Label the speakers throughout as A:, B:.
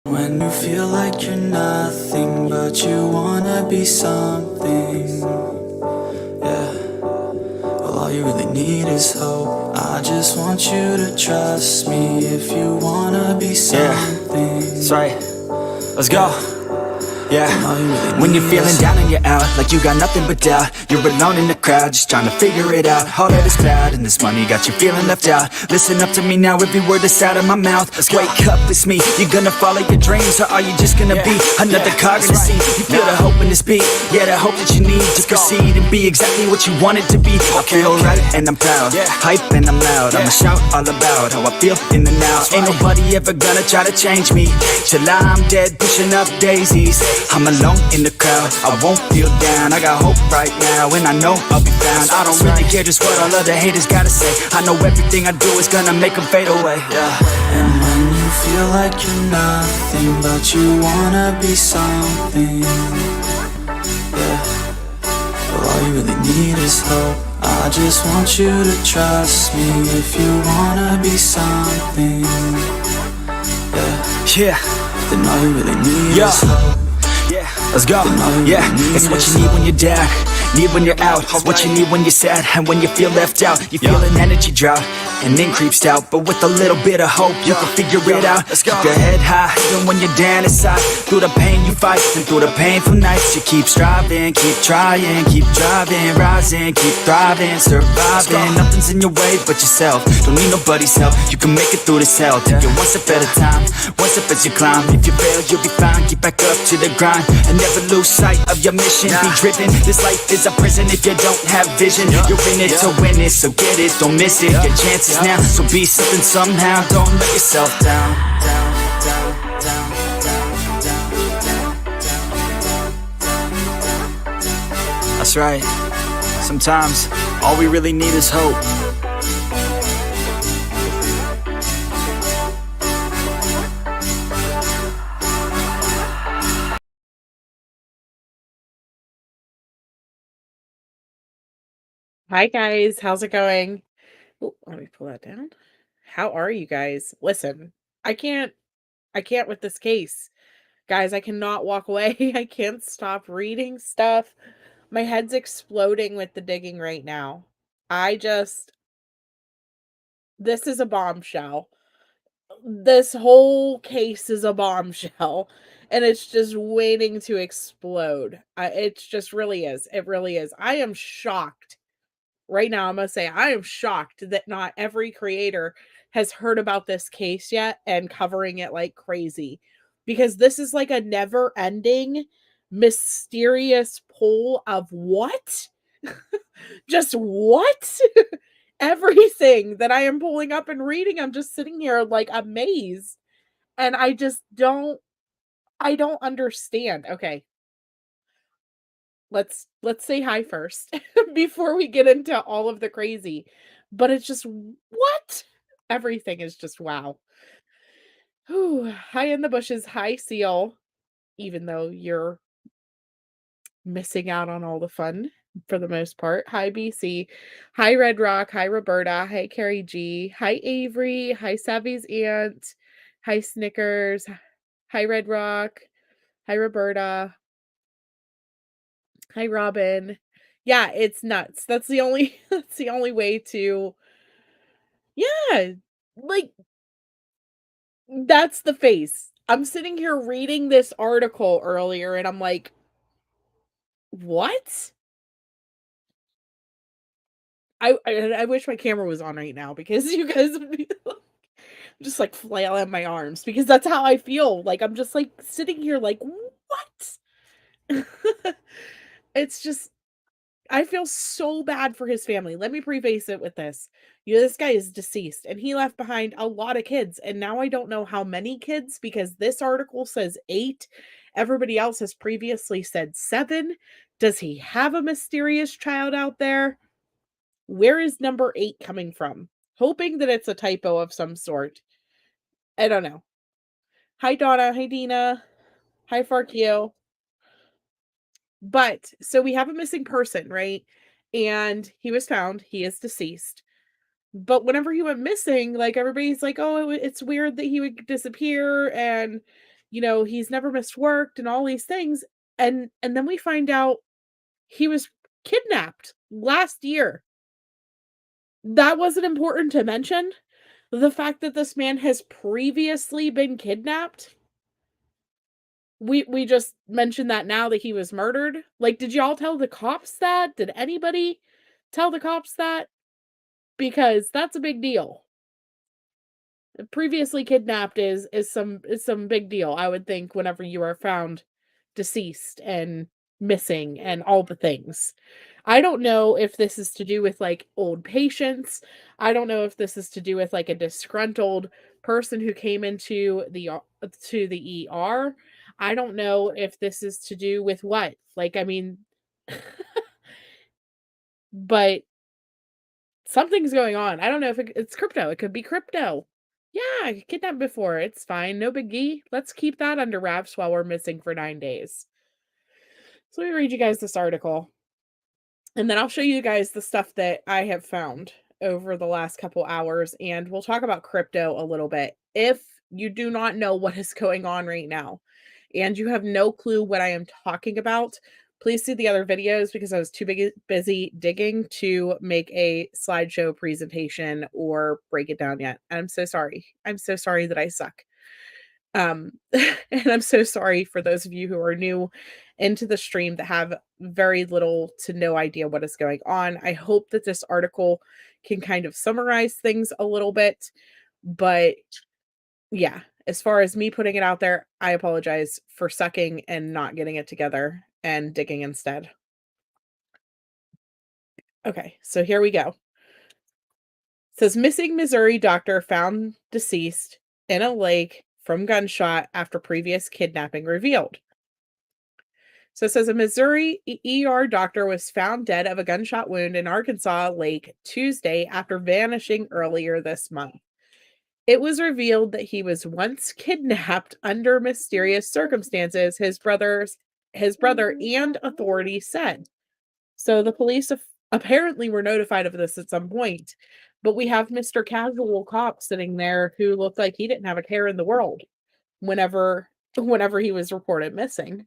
A: When you feel like you're nothing, but you wanna be something, yeah. Well, all you really need is hope. I just want you to trust me if you wanna be something. That's right. Let's go. Yeah, when you're feeling down and you're out, like you got nothing but doubt, you're alone in the crowd, just trying to figure it out. All of this cloud and this money got you feeling left out. Listen up to me now, every word that's out of my mouth. Wake up, it's me, you're gonna follow your dreams, or are you just gonna be another cog in the sea? You feel the hope in this beat, yeah, the hope that you need to proceed and be exactly what you want it to be. I feel right and I'm proud, hype and I'm loud, I'ma shout all about how I feel in the now. Ain't nobody ever gonna try to change me, till I'm dead pushing up daisies. I'm alone in the crowd, I won't feel down. I got hope right now, and I know I'll be found. I don't really care just what all other haters gotta say. I know everything I do is gonna make them fade away, yeah. And when you feel like you're nothing, but you wanna be something, yeah. Well, all you really need is hope. I just want you to trust me if you wanna be something, yeah. Then all you really need is hope. Yeah, let's go. Yeah, it's what you need when you're down, need when you're out. It's what you need when you're sad and when you feel left out. You feel an energy drought and then creeps out, but with a little bit of hope you can figure it out. Keep your head high even when you're down inside. Through the pain you fight and through the painful nights you keep striving, keep trying, keep driving, rising, keep thriving, surviving. Nothing's in your way but yourself. Don't need nobody's help. You can make it through this hell. Take it one step at a time, one step as you climb. If you fail you'll be fine. Get back up to the grind and never lose sight of your mission. Be driven. This life is a prison if you don't have vision. You're in it to win it, so get it, don't miss it. Your chances now, so be something somehow. Don't let yourself down. That's right. Sometimes all we really need is hope.
B: Hi guys, how's it going? Oh, let me pull that down. How are you guys? Listen, I can't I can't with this case. Guys, I cannot walk away. I can't stop reading stuff. My head's exploding with the digging right now. I just This is a bombshell. This whole case is a bombshell and it's just waiting to explode. It just really is. It really is. I am shocked right now. I'm gonna say I am shocked that not every creator has heard about this case yet and covering it like crazy, because this is like a never ending mysterious pull of what? Just what? Everything that I am pulling up and reading, I'm just sitting here like amazed. And I don't understand. Okay, let's say hi first before we get into all of the crazy. But it's just what? Everything is just wow. Whew. Hi in the bushes, hi seal, even though you're missing out on all the fun for the most part. Hi BC, hi Red Rock, hi Roberta, hi Carrie G, hi Avery, hi Savvy's aunt, hi Snickers, hi Red Rock, hi Roberta, hi Robin. Yeah, it's nuts. That's the only that's the only way to, yeah, like, that's the face. I'm sitting here reading this article earlier and I'm like, "What?" I wish my camera was on right now because you guys would be just, like, flailing my arms because that's how I feel. Like, I'm just, like, sitting here like, "What?" It's just I feel so bad for his family. Let me preface it with this. This guy is deceased and he left behind a lot of kids. And now I don't know how many kids because this article says 8. Everybody else has previously said 7. Does he have a mysterious child out there? Where is number 8 coming from? Hoping that it's a typo of some sort. I don't know. Hi, Donna. Hi, Dina. Hi, Farkio. But so we have a missing person, right? And he was found. He is deceased. But whenever he went missing, like, everybody's like, "Oh, it's weird that he would disappear," and, he's never missed work and all these things. And then we find out he was kidnapped last year. That wasn't important to mention. The fact that this man has previously been kidnapped. We just mentioned that now that he was murdered. Like, did y'all tell the cops that? Did anybody tell the cops that? Because that's a big deal. Previously kidnapped is some big deal, I would think, whenever you are found deceased and missing and all the things. I don't know if this is to do with like old patients. I don't know if this is to do with like a disgruntled person who came into the ER. I don't know if this is to do with what. Like, I mean, but something's going on. I don't know if it's crypto. It could be crypto. Yeah, kidnapped before. It's fine. No biggie. Let's keep that under wraps while we're missing for 9 days. So let me read you guys this article. And then I'll show you guys the stuff that I have found over the last couple hours. And we'll talk about crypto a little bit. If you do not know what is going on right now and you have no clue what I am talking about, please see the other videos because I was too busy digging to make a slideshow presentation or break it down yet. I'm so sorry. I'm so sorry that I suck. And I'm so sorry for those of you who are new into the stream that have very little to no idea what is going on. I hope that this article can kind of summarize things a little bit. But yeah, as far as me putting it out there, I apologize for sucking and not getting it together and digging instead. Okay, so here we go. It says missing Missouri doctor found deceased in a lake from gunshot after previous kidnapping revealed. So it says a Missouri ER doctor was found dead of a gunshot wound in Arkansas Lake Tuesday after vanishing earlier this month. It was revealed that he was once kidnapped under mysterious circumstances, his brother and authorities said. So the police apparently were notified of this at some point, but we have Mr. Casual Cop sitting there who looked like he didn't have a care in the world whenever he was reported missing.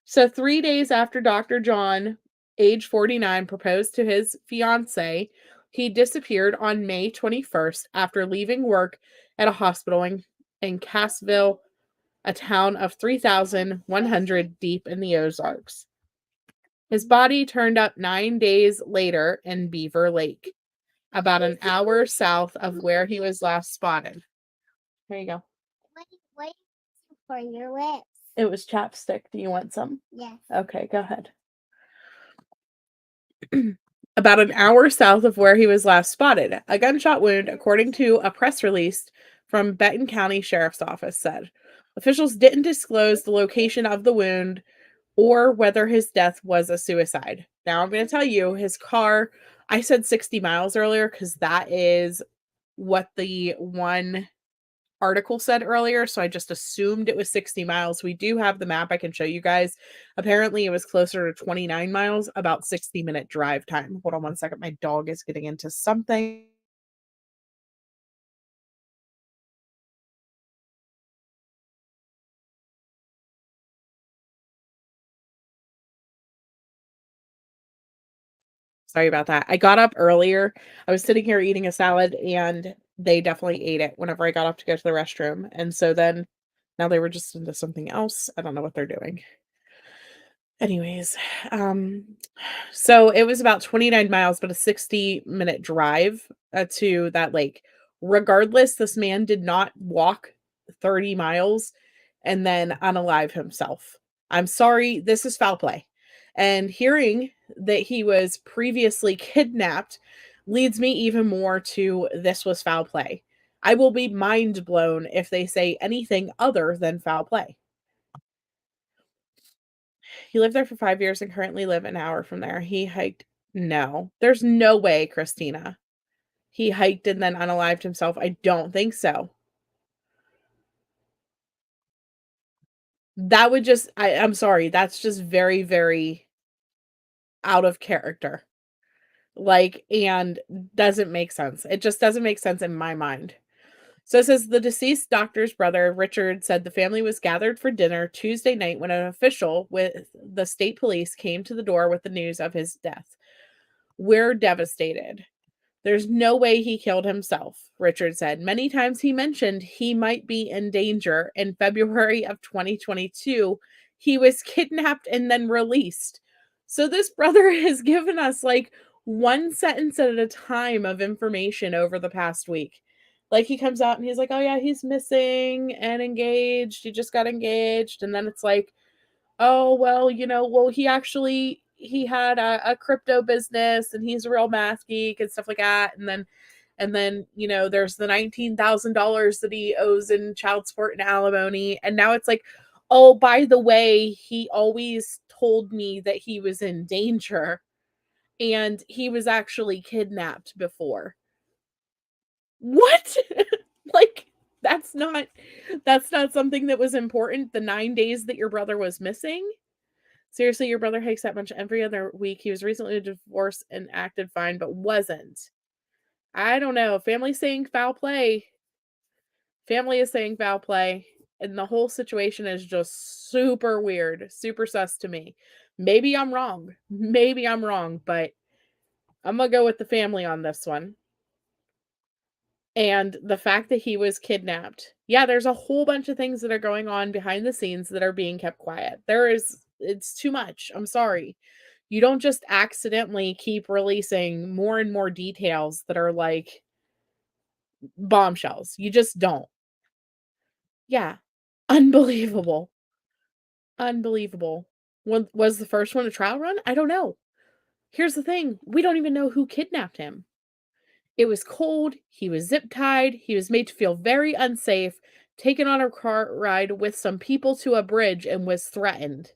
B: So 3 days after Dr. John, age 49, proposed to his fiancée, he disappeared on May 21st after leaving work at a hospital in Cassville, a town of 3,100 deep in the Ozarks. His body turned up 9 days later in Beaver Lake, about an hour south of where he was last spotted. Here you go.
C: What for your lips?
B: It was chapstick. Do you want some?
C: Yes.
B: Okay, go ahead. About an hour south of where he was last spotted. A gunshot wound, according to a press release from Benton County Sheriff's Office said. Officials didn't disclose the location of the wound or whether his death was a suicide. Now I'm going to tell you his car, I said 60 miles earlier because that is what the one article said earlier, so I just assumed it was 60 miles. We do have the map I can show you guys. Apparently, it was closer to 29 miles, about 60-minute drive time. Hold on one second. My dog is getting into something. Sorry about that. I got up earlier. I was sitting here eating a salad, and they definitely ate it whenever I got up to go to the restroom. And so then now they were just into something else. I don't know what they're doing. Anyways, so it was about 29 miles, but a 60-minute drive to that lake. Regardless, this man did not walk 30 miles and then unalive himself. I'm sorry, this is foul play. And hearing that he was previously kidnapped leads me even more to this was foul play. I will be mind blown if they say anything other than foul play. He lived there for 5 years and currently live an hour from there. He hiked. No, there's no way, Christina. He hiked and then unalived himself. I don't think so. That would just, I'm sorry, that's just very, very out of character. Like, and doesn't make sense. It just doesn't make sense in my mind. So it says the deceased doctor's brother, Richard, said the family was gathered for dinner Tuesday night when an official with the state police came to the door with the news of his death. We're devastated. There's no way he killed himself, Richard said. Many times he mentioned he might be in danger. In February of 2022, he was kidnapped and then released. So this brother has given us like one sentence at a time of information over the past week. Like he comes out and he's like, oh yeah, he's missing and engaged. He just got engaged. And then it's like, oh, well, he had a crypto business and he's a real math geek and stuff like that. And then, there's the $19,000 that he owes in child support and alimony. And now it's like, oh, by the way, he always told me that he was in danger and he was actually kidnapped before. What? Like, that's not something that was important the 9 days that your brother was missing? Seriously, your brother hikes that much every other week. He was recently divorced and acted fine, but wasn't. I don't know. Family saying foul play. Family is saying foul play. And the whole situation is just super weird, super sus to me. Maybe I'm wrong. Maybe I'm wrong, but I'm going to go with the family on this one. And the fact that he was kidnapped. Yeah, there's a whole bunch of things that are going on behind the scenes that are being kept quiet. It's too much. I'm sorry. You don't just accidentally keep releasing more and more details that are like bombshells. You just don't. Yeah. Unbelievable. Unbelievable. Was the first one a trial run? I don't know. Here's the thing. We don't even know who kidnapped him. It was cold. He was zip tied. He was made to feel very unsafe, taken on a car ride with some people to a bridge, and was threatened.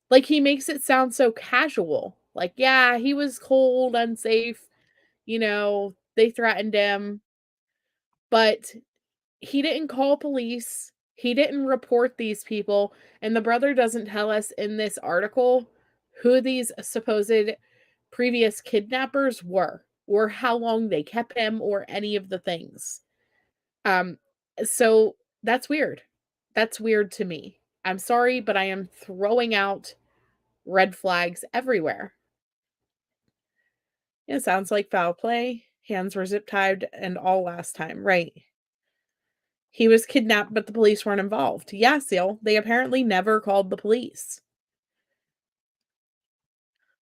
B: Like, he makes it sound so casual. Like, yeah, he was cold, unsafe. They threatened him, but he didn't call police. He didn't report these people. And the brother doesn't tell us in this article who these supposed previous kidnappers were or how long they kept him or any of the things. So that's weird. That's weird to me. I'm sorry, but I am throwing out red flags everywhere. It sounds like foul play. Hands were zip tied and all last time. Right. He was kidnapped, but the police weren't involved. Yeah, Seal. They apparently never called the police.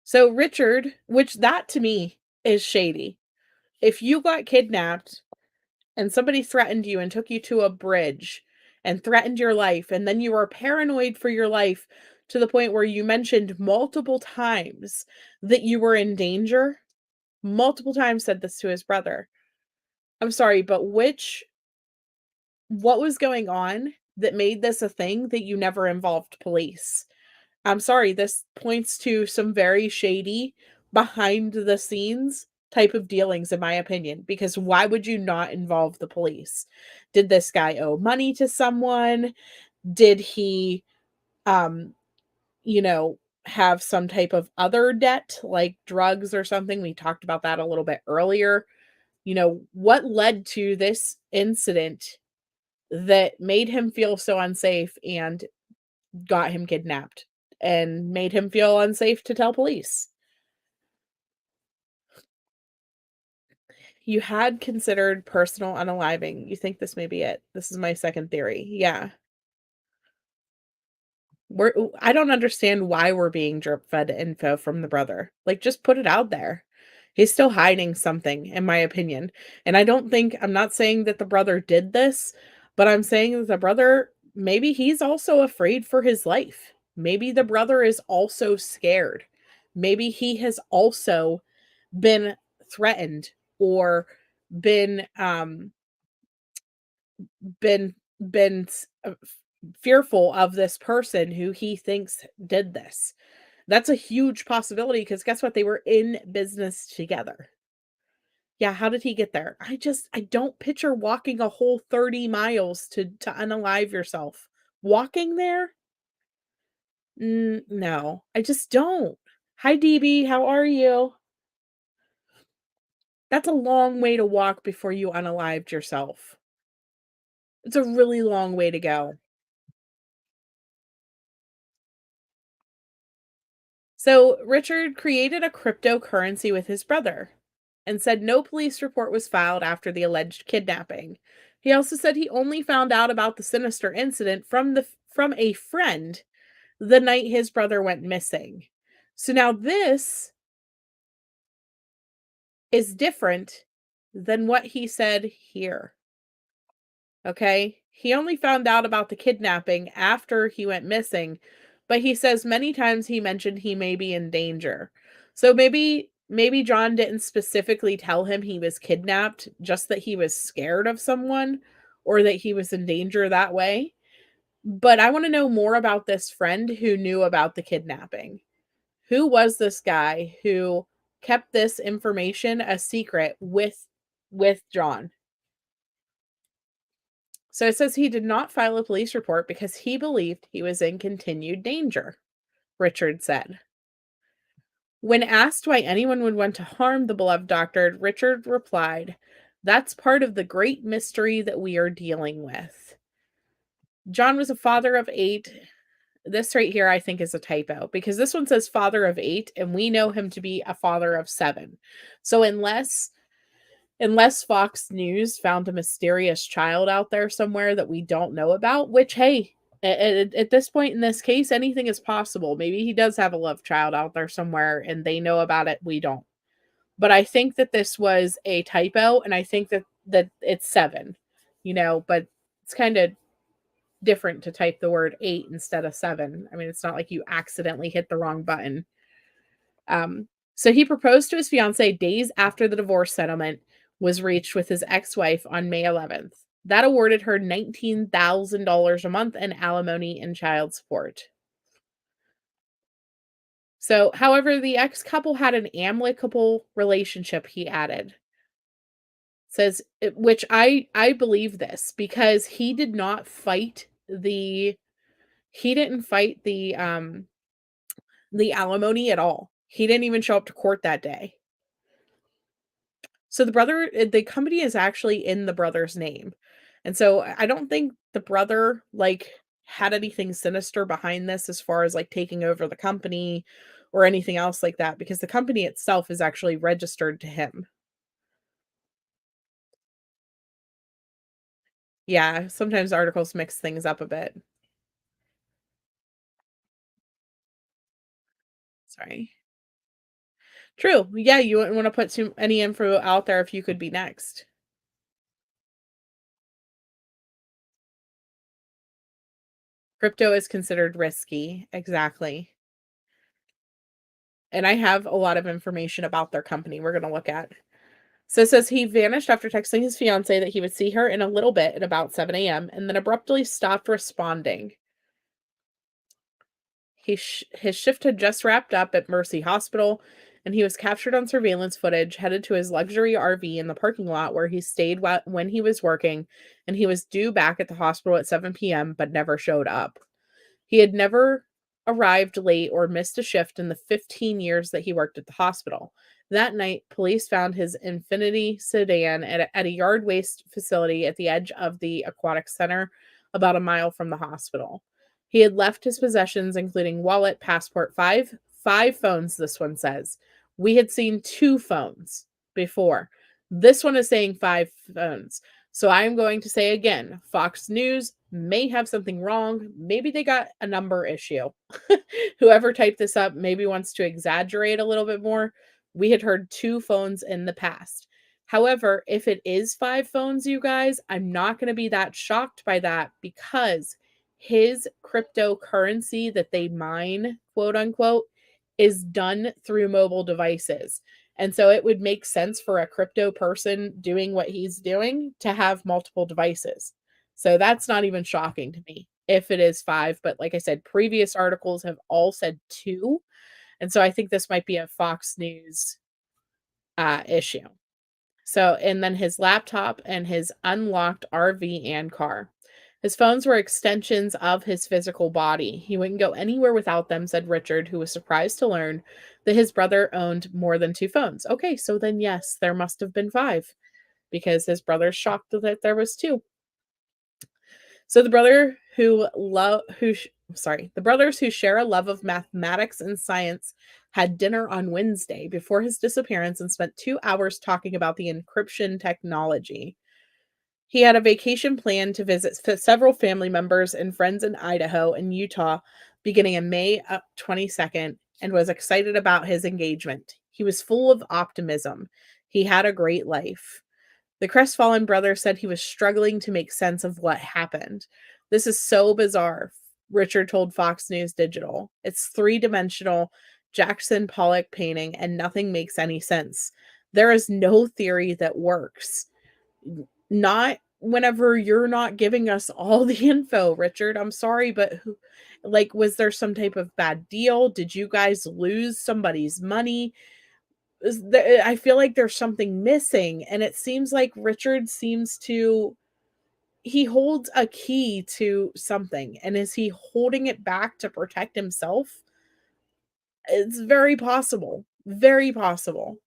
B: So Richard, which that to me is shady. If you got kidnapped and somebody threatened you and took you to a bridge and threatened your life, and then you were paranoid for your life to the point where you mentioned multiple times that you were in danger, multiple times said this to his brother. I'm sorry, but what was going on that made this a thing that you never involved police? I'm sorry, this points to some very shady behind the scenes type of dealings, in my opinion, because why would you not involve the police? Did this guy owe money to someone? Did he, um, have some type of other debt like drugs or something? We talked about that a little bit earlier. What led to this incident that made him feel so unsafe and got him kidnapped and made him feel unsafe to tell police? You had considered personal unaliving. You think this may be it. This is my second theory. Yeah. I don't understand why we're being drip fed info from the brother. Like, just put it out there. He's still hiding something, in my opinion. And I'm not saying that the brother did this, but I'm saying that the brother, maybe he's also afraid for his life. Maybe the brother is also scared. Maybe he has also been threatened or been been been fearful of this person who he thinks did this. That's a huge possibility because guess what? They were in business together. Yeah, how did he get there? I don't picture walking a whole 30 miles to unalive yourself. Walking there? No, I just don't. Hi, DB. How are you? That's a long way to walk before you unalived yourself. It's a really long way to go. So Richard created a cryptocurrency with his brother and said no police report was filed after the alleged kidnapping. He also said he only found out about the sinister incident from a friend the night his brother went missing. So now this is different than what he said here. Okay? He only found out about the kidnapping after he went missing, but he says many times he mentioned he may be in danger. So maybe John didn't specifically tell him he was kidnapped, just that he was scared of someone or that he was in danger that way. But I want to know more about this friend who knew about the kidnapping. Who was this guy who kept this information a secret with John? So it says he did not file a police report because he believed he was in continued danger, Richard said. When asked why anyone would want to harm the beloved doctor, Richard replied, "That's part of the great mystery that we are dealing with." John was a father of 8. This right here, I think, is a typo because this one says father of 8, and we know him to be a father of 7. So unless Fox News found a mysterious child out there somewhere that we don't know about, which, hey, at this point in this case, anything is possible. Maybe he does have a love child out there somewhere and they know about it. We don't. But I think that this was a typo, and I think that it's 7, but it's kind of different to type the word 8 instead of 7. I mean, it's not like you accidentally hit the wrong button. So he proposed to his fiancee days after the divorce settlement was reached with his ex-wife on May 11th. That awarded her $19,000 a month in alimony and child support. So, however, the ex-couple had an amicable relationship, he added. Says which I believe this because he didn't fight the alimony at all. He didn't even show up to court that day. So the company is actually in the brother's name. And so I don't think the brother had anything sinister behind this as far as taking over the company or anything else like that because the company itself is actually registered to him. Yeah, sometimes articles mix things up a bit. Sorry. True. Yeah, you wouldn't want to put any info out there if you could be next. Crypto is considered risky. Exactly. And I have a lot of information about their company we're going to look at. So it says he vanished after texting his fiancee that he would see her in a little bit at about 7 a.m. and then abruptly stopped responding. His shift had just wrapped up at Mercy Hospital, and he was captured on surveillance footage headed to his luxury RV in the parking lot where he stayed when he was working, and he was due back at the hospital at 7 p.m. but never showed up. He had never arrived late or missed a shift in the 15 years that he worked at the hospital. That night, police found his Infiniti sedan at a yard waste facility at the edge of the aquatic center, about a mile from the hospital. He had left his possessions, including wallet, passport, five phones, this one says. We had seen 2 phones before. This one is saying 5 phones. So I'm going to say again, Fox News may have something wrong. Maybe they got a number issue. Whoever typed this up maybe wants to exaggerate a little bit more. We had heard 2 phones in the past. However, if it is 5 phones, you guys, I'm not going to be that shocked by that because his cryptocurrency that they mine, quote unquote, is done through mobile devices. And so it would make sense for a crypto person doing what he's doing to have multiple devices. So that's not even shocking to me if it is 5. But like I said, previous articles have all said 2. And so I think this might be a Fox News issue. So, and then his laptop and his unlocked RV and car. His phones were extensions of his physical body. He wouldn't go anywhere without them, said Richard, who was surprised to learn that his brother owned more than 2 phones. Okay, so then yes, there must have been 5 because his brother's shocked that there was 2. So the brothers who share a love of mathematics and science had dinner on Wednesday before his disappearance and spent 2 hours talking about the encryption technology. He had a vacation planned to visit several family members and friends in Idaho and Utah beginning in May 22nd and was excited about his engagement. He was full of optimism. He had a great life. The crestfallen brother said he was struggling to make sense of what happened. This is so bizarre, Richard told Fox News Digital. It's 3-dimensional Jackson Pollock painting and nothing makes any sense. There is no theory that works. Not whenever you're not giving us all the info, Richard. I'm sorry, but was there some type of bad deal? Did you guys lose somebody's money? I feel like there's something missing, and it seems like Richard seems to he holds a key to something, and is he holding it back to protect himself? It's very possible. Very possible.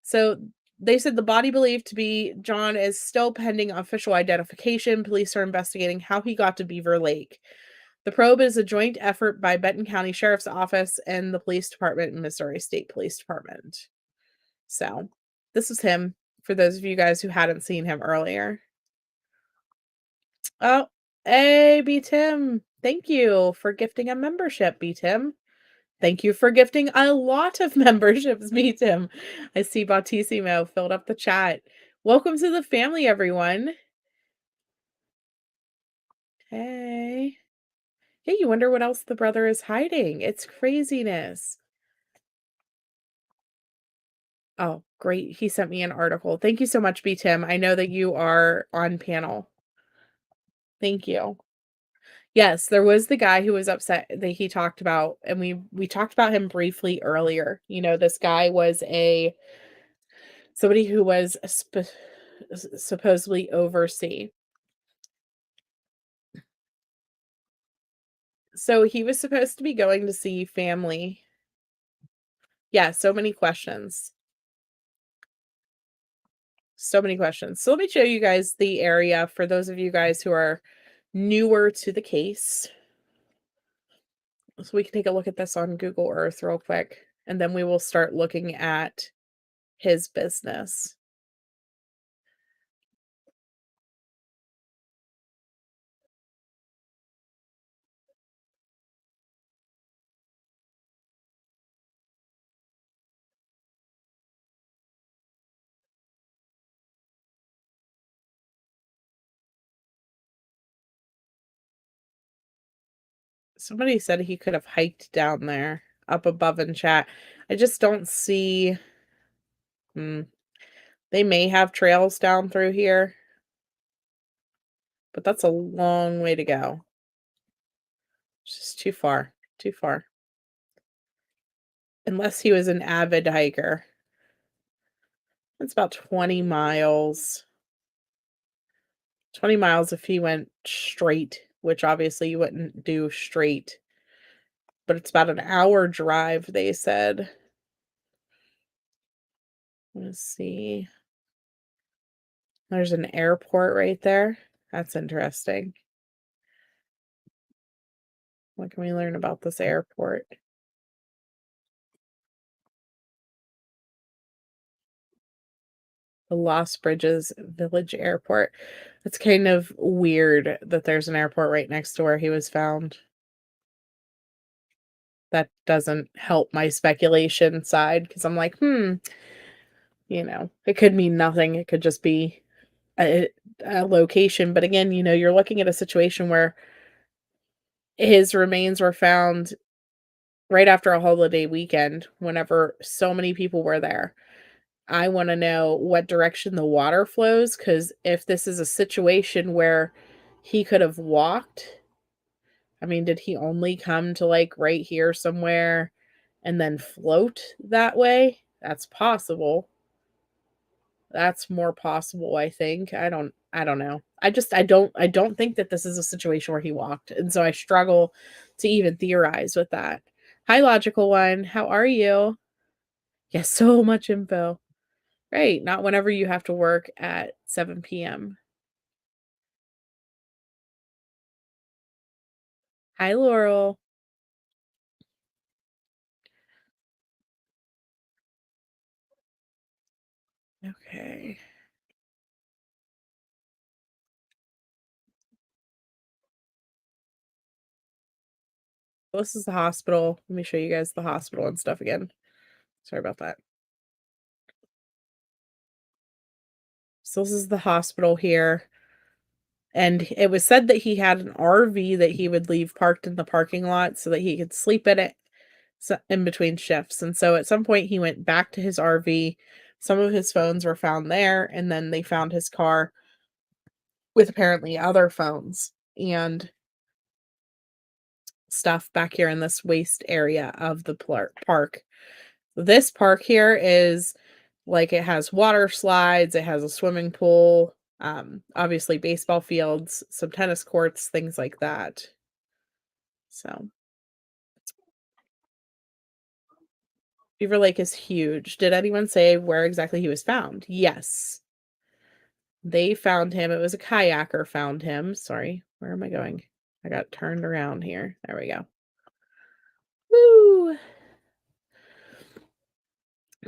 B: So they said the body believed to be John is still pending official identification. Police are investigating how he got to Beaver Lake. The probe is a joint effort by Benton County Sheriff's Office and the Police Department and Missouri State Police Department. So this is him for those of you guys who hadn't seen him earlier. Oh, hey, B. Tim. Thank you for gifting a membership, B. Tim. Thank you for gifting a lot of memberships, B. Tim. I see Bautissimo filled up the chat. Welcome to the family, everyone. Hey. Hey, you wonder what else the brother is hiding. It's craziness. Oh, great. He sent me an article. Thank you so much, B. Tim. I know that you are on panel. Thank you. Yes, there was the guy who was upset that he talked about, and we talked about him briefly earlier. You know, this guy was somebody who was supposedly overseas. So he was supposed to be going to see family. Yeah, so many questions. So many questions. So let me show you guys the area for those of you guys who are newer to the case. So we can take a look at this on Google Earth real quick, and then we will start looking at his business. Somebody said he could have hiked down there up above in chat. I just don't see. They may have trails down through here, but that's a long way to go. It's just too far. Too far. Unless he was an avid hiker. It's about 20 miles. 20 miles if he went straight, which obviously you wouldn't do straight. But it's about an hour drive, they said. Let's see. There's an airport right there. That's interesting. What can we learn about this airport? The Lost Bridges Village Airport. It's kind of weird that there's an airport right next to where he was found. That doesn't help my speculation side because I'm like, it could mean nothing. It could just be a location. But again, you're looking at a situation where his remains were found right after a holiday weekend whenever so many people were there. I wanna know what direction the water flows, because if this is a situation where he could have walked, I mean, did he only come to, right here somewhere and then float that way? That's possible. That's more possible, I think. I don't know. I don't think that this is a situation where he walked, and so I struggle to even theorize with that. Hi, logical one. How are you? Yes, so much info. Right, not whenever you have to work at 7 PM. Hi, Laurel. Okay. This is the hospital. Let me show you guys the hospital and stuff again. Sorry about that. So this is the hospital here. And it was said that he had an RV that he would leave parked in the parking lot so that he could sleep in it in between shifts. And so at some point he went back to his RV. Some of his phones were found there, and then they found his car with apparently other phones and stuff back here in this waste area of the park. This park here is like it has water slides, it has a swimming pool, obviously baseball fields, some tennis courts, things like that. So Beaver Lake is huge. Did anyone say where exactly he was found? Yes. They found him. It was a kayaker found him. Sorry, where am I going? I got turned around here. There we go. Woo!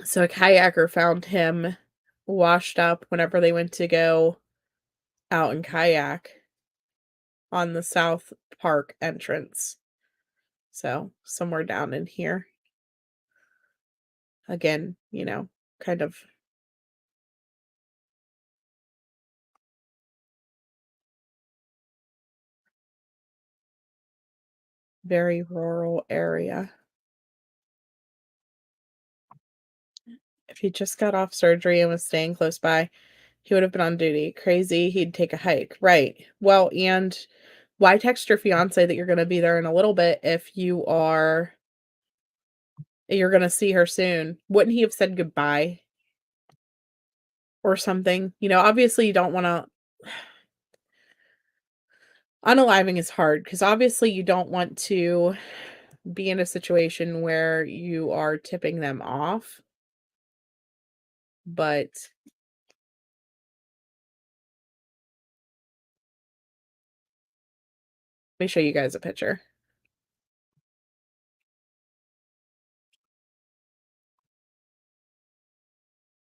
B: So a kayaker found him washed up whenever they went to go out and kayak on the South Park entrance. So somewhere down in here. Again, kind of very rural area. If he just got off surgery and was staying close by, he would have been on duty. Crazy, he'd take a hike. Right. Well, and why text your fiance that you're gonna be there in a little bit if you're gonna see her soon? Wouldn't he have said goodbye or something? Obviously you don't wanna unaliving is hard because obviously you don't want to be in a situation where you are tipping them off, but let me show you guys a picture.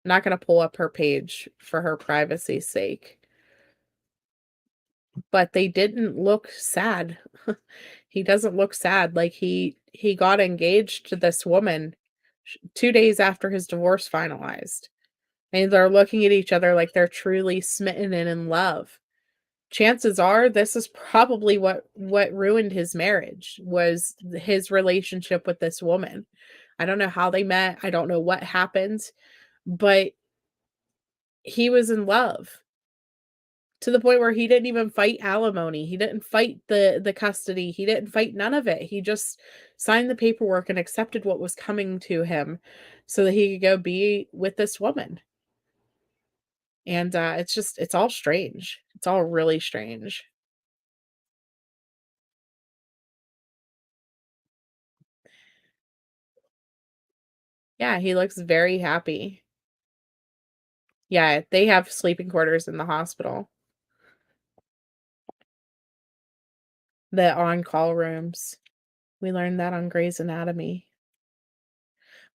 B: I'm not gonna pull up her page for her privacy's sake, but they didn't look sad. He doesn't look sad, like, he got engaged to this woman 2 days after his divorce finalized, and they're looking at each other like they're truly smitten and in love. Chances are this is probably what ruined his marriage, was his relationship with this woman. I don't know how they met, I don't know what happened, but he was in love to the point where he didn't even fight alimony, he didn't fight the custody, he didn't fight none of it, he just signed the paperwork and accepted what was coming to him so that he could go be with this woman, and, it's all strange. It's all really strange. Yeah, he looks very happy. Yeah, they have sleeping quarters in the hospital. The on-call rooms. We learned that on Grey's Anatomy.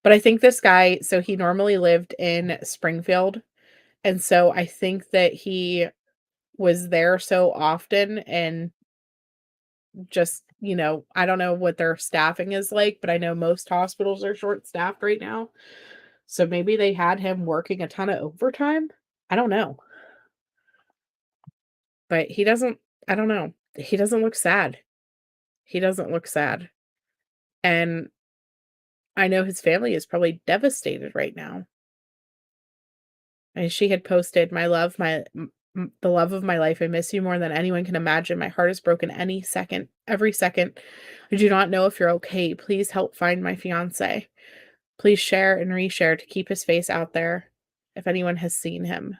B: But I think this guy, so he normally lived in Springfield, and so I think that he was there so often and just, I don't know what their staffing is like, but I know most hospitals are short-staffed right now. So maybe they had him working a ton of overtime? I don't know. But he doesn't I don't know. He doesn't look sad. He doesn't look sad. And I know his family is probably devastated right now. And she had posted, "My love, the love of my life. I miss you more than anyone can imagine. My heart is broken any second, every second. I do not know if you're okay. Please help find my fiance. Please share and reshare to keep his face out there. if anyone has seen him.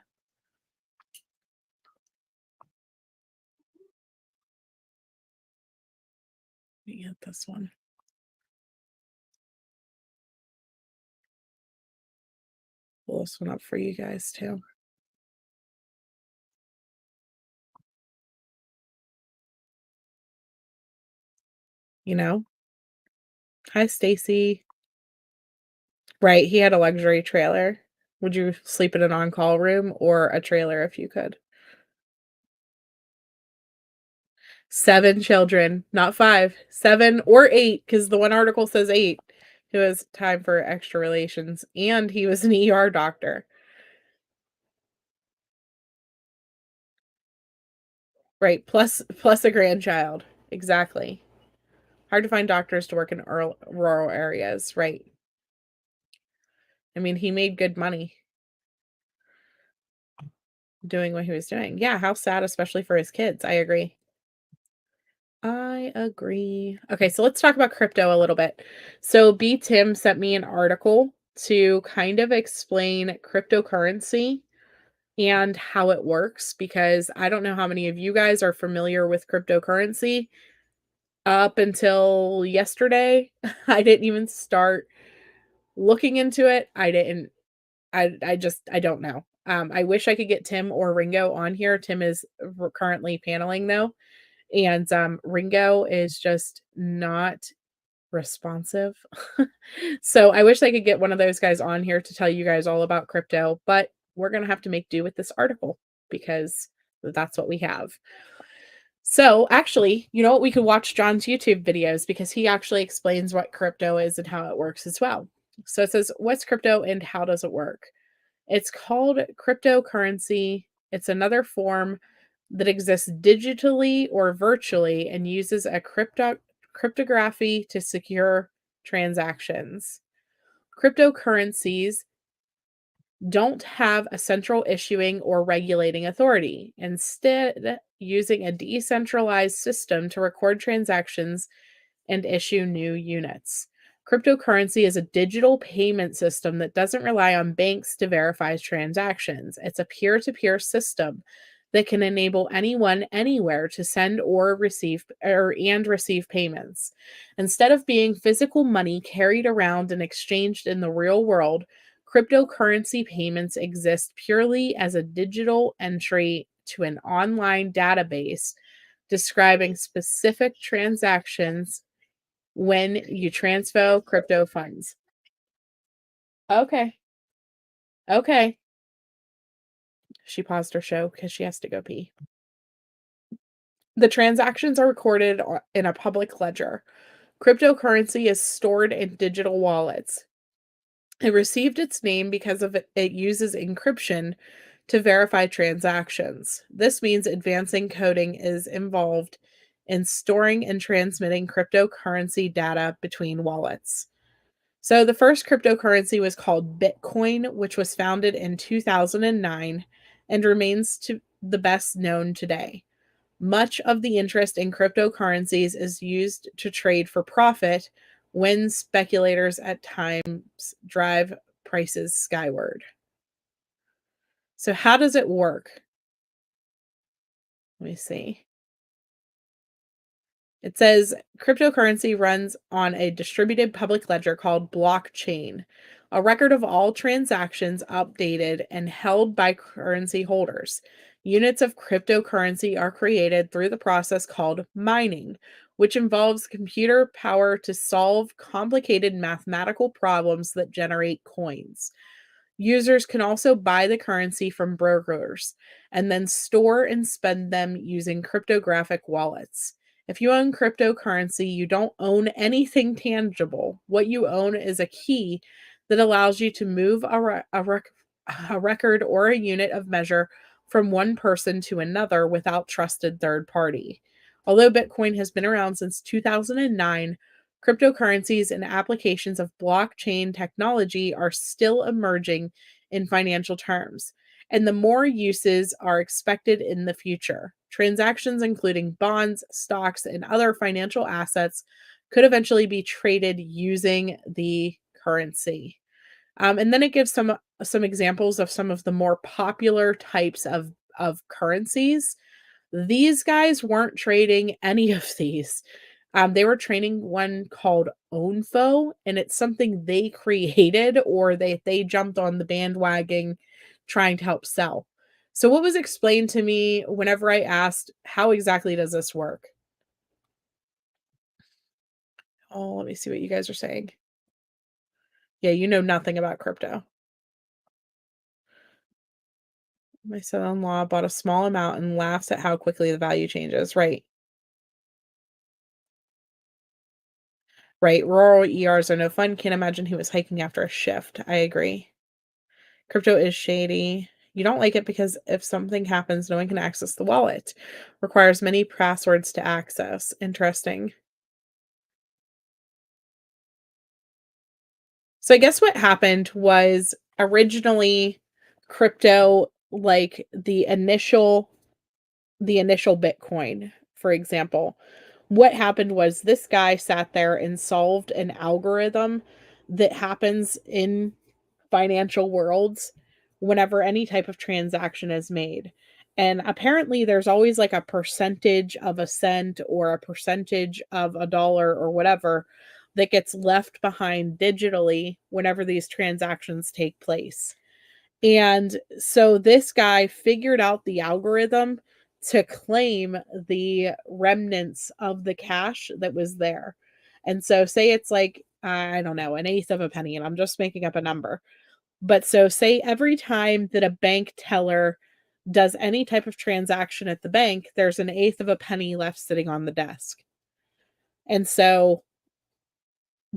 B: Let me get this one. Pull this one up for you guys too. You know? Hi, Stacy. Right, he had a luxury trailer. Would you sleep in an on-call room or a trailer if you could? 7 children, not 5, 7 or 8, because the one article says 8. Who has time for extra relations, and he was an ER doctor. Right, plus a grandchild. Exactly. Hard to find doctors to work in rural areas, right. I mean, he made good money doing what he was doing. Yeah, how sad, especially for his kids. I agree. I agree. Okay, so let's talk about crypto a little bit. So B Tim sent me an article to kind of explain cryptocurrency and how it works, because I don't know how many of you guys are familiar with cryptocurrency. Up until yesterday, I didn't even start looking into it. I don't know. I wish I could get Tim or Ringo on here. Tim is currently paneling though, and Ringo is just not responsive. So I wish I could get one of those guys on here to tell you guys all about crypto, but we're going to have to make do with this article because that's what we have. So actually, you know what? We could watch John's YouTube videos because he actually explains what crypto is and how it works as well. So it says, what's crypto and how does it work? It's called cryptocurrency. It's another form that exists digitally or virtually and uses a cryptography to secure transactions. Cryptocurrencies don't have a central issuing or regulating authority, instead, using a decentralized system to record transactions and issue new units. Cryptocurrency is a digital payment system that doesn't rely on banks to verify transactions. It's a peer to peer system that can enable anyone anywhere to send or receive payments. Instead of being physical money carried around and exchanged in the real world, cryptocurrency payments exist purely as a digital entry to an online database describing specific transactions when you transfer crypto funds. Okay. Okay. She paused her show because she has to go pee. The transactions are recorded in a public ledger. Cryptocurrency is stored in digital wallets. It received its name because of it uses encryption to verify transactions. This means advancing coding is involved in storing and transmitting cryptocurrency data between wallets. So the first cryptocurrency was called Bitcoin, which was founded in 2009 and remains to the best known today. Much of the interest in cryptocurrencies is used to trade for profit when speculators at times drive prices skyward. So how does it work? Let me see. It says cryptocurrency runs on a distributed public ledger called blockchain, a record of all transactions updated and held by currency holders. Units of cryptocurrency are created through the process called mining, which involves computer power to solve complicated mathematical problems that generate coins. Users can also buy the currency from brokers and then store and spend them using cryptographic wallets. If you own cryptocurrency, you don't own anything tangible. What you own is a key that allows you to move a record or a unit of measure from one person to another without trusted third party. Although Bitcoin has been around since 2009, cryptocurrencies and applications of blockchain technology are still emerging in financial terms, and the more uses are expected in the future. Transactions, including bonds, stocks, and other financial assets, could eventually be traded using the currency. And then it gives some examples of some of the more popular types of currencies. These guys weren't trading any of these. They were trading one called Onfo, and it's something they created or they jumped on the bandwagon trying to help sell. So what was explained to me whenever I asked, how exactly does this work? Oh, let me see what you guys are saying. Yeah, you know nothing about crypto. My son-in-law bought a small amount and laughs at how quickly the value changes. Right. Right. Rural ERs are no fun. Can't imagine he was hiking after a shift. I agree. Crypto is shady. You don't like it because if something happens, no one can access the wallet. Requires many passwords to access. Interesting. So I guess what happened was originally crypto, like the initial Bitcoin, for example, what happened was this guy sat there and solved an algorithm that happens in financial worlds whenever any type of transaction is made. And apparently, there's always like a percentage of a cent or a percentage of a dollar or whatever that gets left behind digitally whenever these transactions take place. And so this guy figured out the algorithm to claim the remnants of the cash that was there. And so say it's like, I don't know, an eighth of a penny, and I'm just making up a number. But so say every time that a bank teller does any type of transaction at the bank, there's an eighth of a penny left sitting on the desk. And so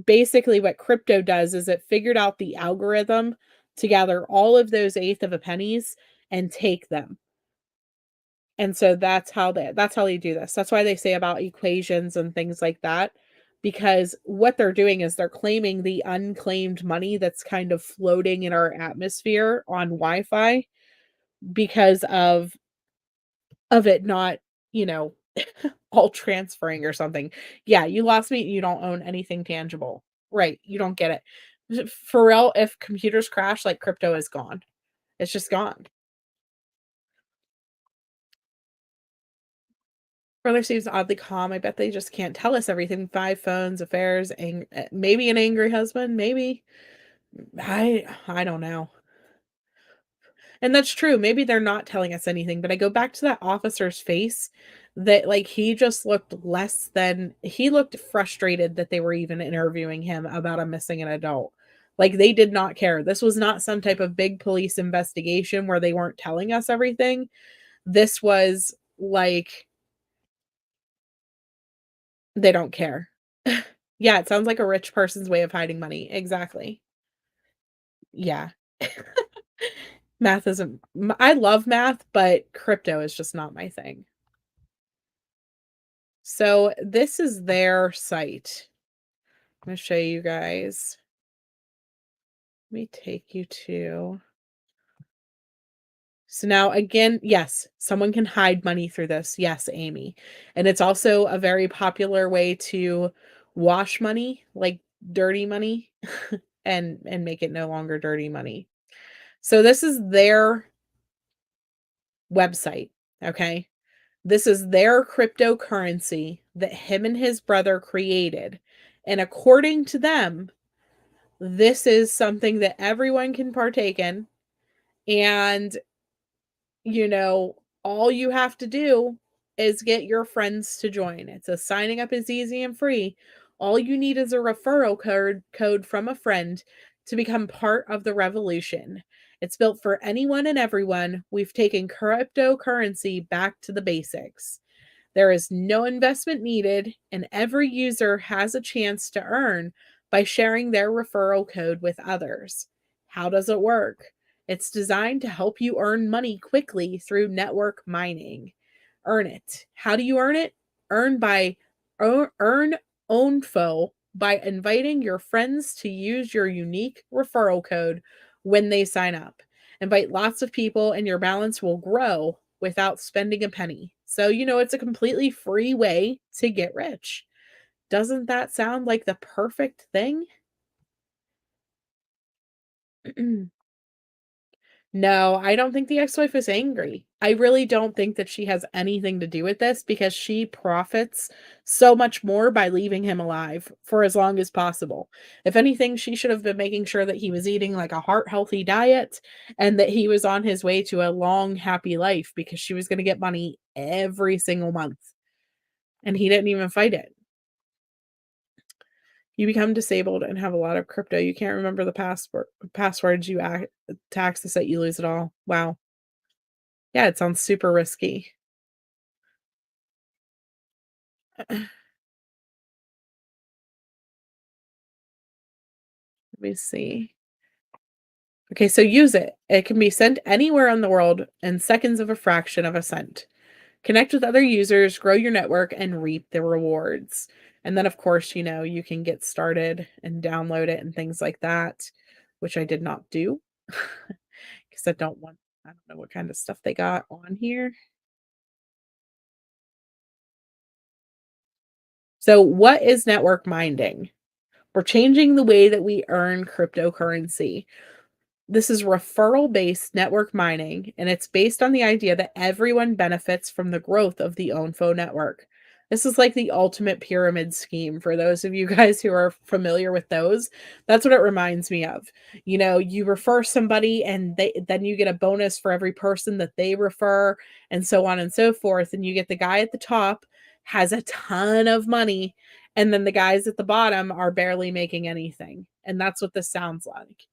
B: basically what crypto does is it figured out the algorithm to gather all of those eighth of a pennies and take them. And so that's how they do this. That's why they say about equations and things like that, because what they're doing is they're claiming the unclaimed money that's kind of floating in our atmosphere on Wi-Fi because of it not, you know, all transferring or something. Yeah, you lost me, you don't own anything tangible. Right, you don't get it. For real, if computers crash, like, crypto is gone. It's just gone. Brother seems oddly calm. I bet they just can't tell us everything. 5 phones, affairs, maybe an angry husband, maybe. I don't know. And that's true. Maybe they're not telling us anything, but I go back to that officer's face that like he just looked less than he looked frustrated that they were even interviewing him about a missing an adult. Like they did not care. This was not some type of big police investigation where they weren't telling us everything. This was like they don't care. Yeah, it sounds like a rich person's way of hiding money. Exactly. Yeah. Math isn't I love math, but crypto is just not my thing. So this is their site. I'm gonna show you guys. Let me take you to so now again, yes, someone can hide money through this. Yes, Amy. And it's also a very popular way to wash money, like dirty money, and make it no longer dirty money. So this is their website, okay? This is their cryptocurrency that him and his brother created. And according to them, this is something that everyone can partake in, and, you know, all you have to do is get your friends to join. It's a signing up is easy and free. All you need is a referral code from a friend to become part of the revolution. It's built for anyone and everyone. We've taken cryptocurrency back to the basics. There is no investment needed, and every user has a chance to earn by sharing their referral code with others. How does it work? It's designed to help you earn money quickly through network mining. Earn it. How do you earn it? Earn by earn Onfo by inviting your friends to use your unique referral code when they sign up. Invite lots of people and your balance will grow without spending a penny. So, it's a completely free way to get rich. Doesn't that sound like the perfect thing? No, I don't think the ex-wife is angry. I really don't think that she has anything to do with this because she profits so much more by leaving him alive for as long as possible. If anything, she should have been making sure that he was eating like a heart-healthy diet and that he was on his way to a long, happy life because she was going to get money every single month. And he didn't even fight it. You become disabled and have a lot of crypto. You can't remember the passwords you tax the site, you lose it all. Wow. Yeah, it sounds super risky. Let me see. Okay, so use it. It can be sent anywhere in the world in seconds of a fraction of a cent. Connect with other users, grow your network, and reap the rewards. And then, of course, you can get started and download it and things like that, which I did not do because I don't know what kind of stuff they got on here. So, what is network minding? We're changing the way that we earn cryptocurrency. This is referral-based network mining, and it's based on the idea that everyone benefits from the growth of the Onfo network. This is like the ultimate pyramid scheme for those of you guys who are familiar with those. That's what it reminds me of. You refer somebody and then you get a bonus for every person that they refer and so on and so forth, and you get the guy at the top has a ton of money and then the guys at the bottom are barely making anything. And that's what this sounds like.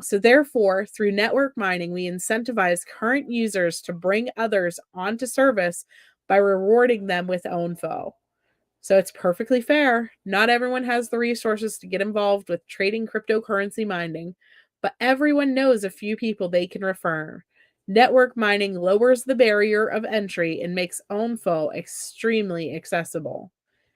B: So therefore, through network mining, we incentivize current users to bring others onto service by rewarding them with Onfo. So it's perfectly fair. Not everyone has the resources to get involved with trading cryptocurrency mining, but everyone knows a few people they can refer. Network mining lowers the barrier of entry and makes Onfo extremely accessible.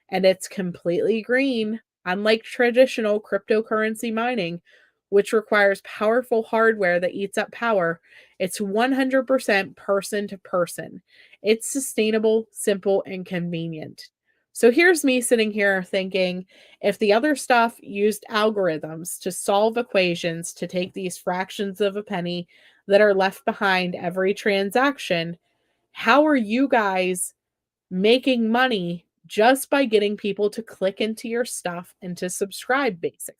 B: And it's completely green, unlike traditional cryptocurrency mining, which requires powerful hardware that eats up power. It's 100% person to person. It's sustainable, simple, and convenient. So here's me sitting here thinking if the other stuff used algorithms to solve equations to take these fractions of a penny that are left behind every transaction, how are you guys making money just by getting people to click into your stuff and to subscribe, basically?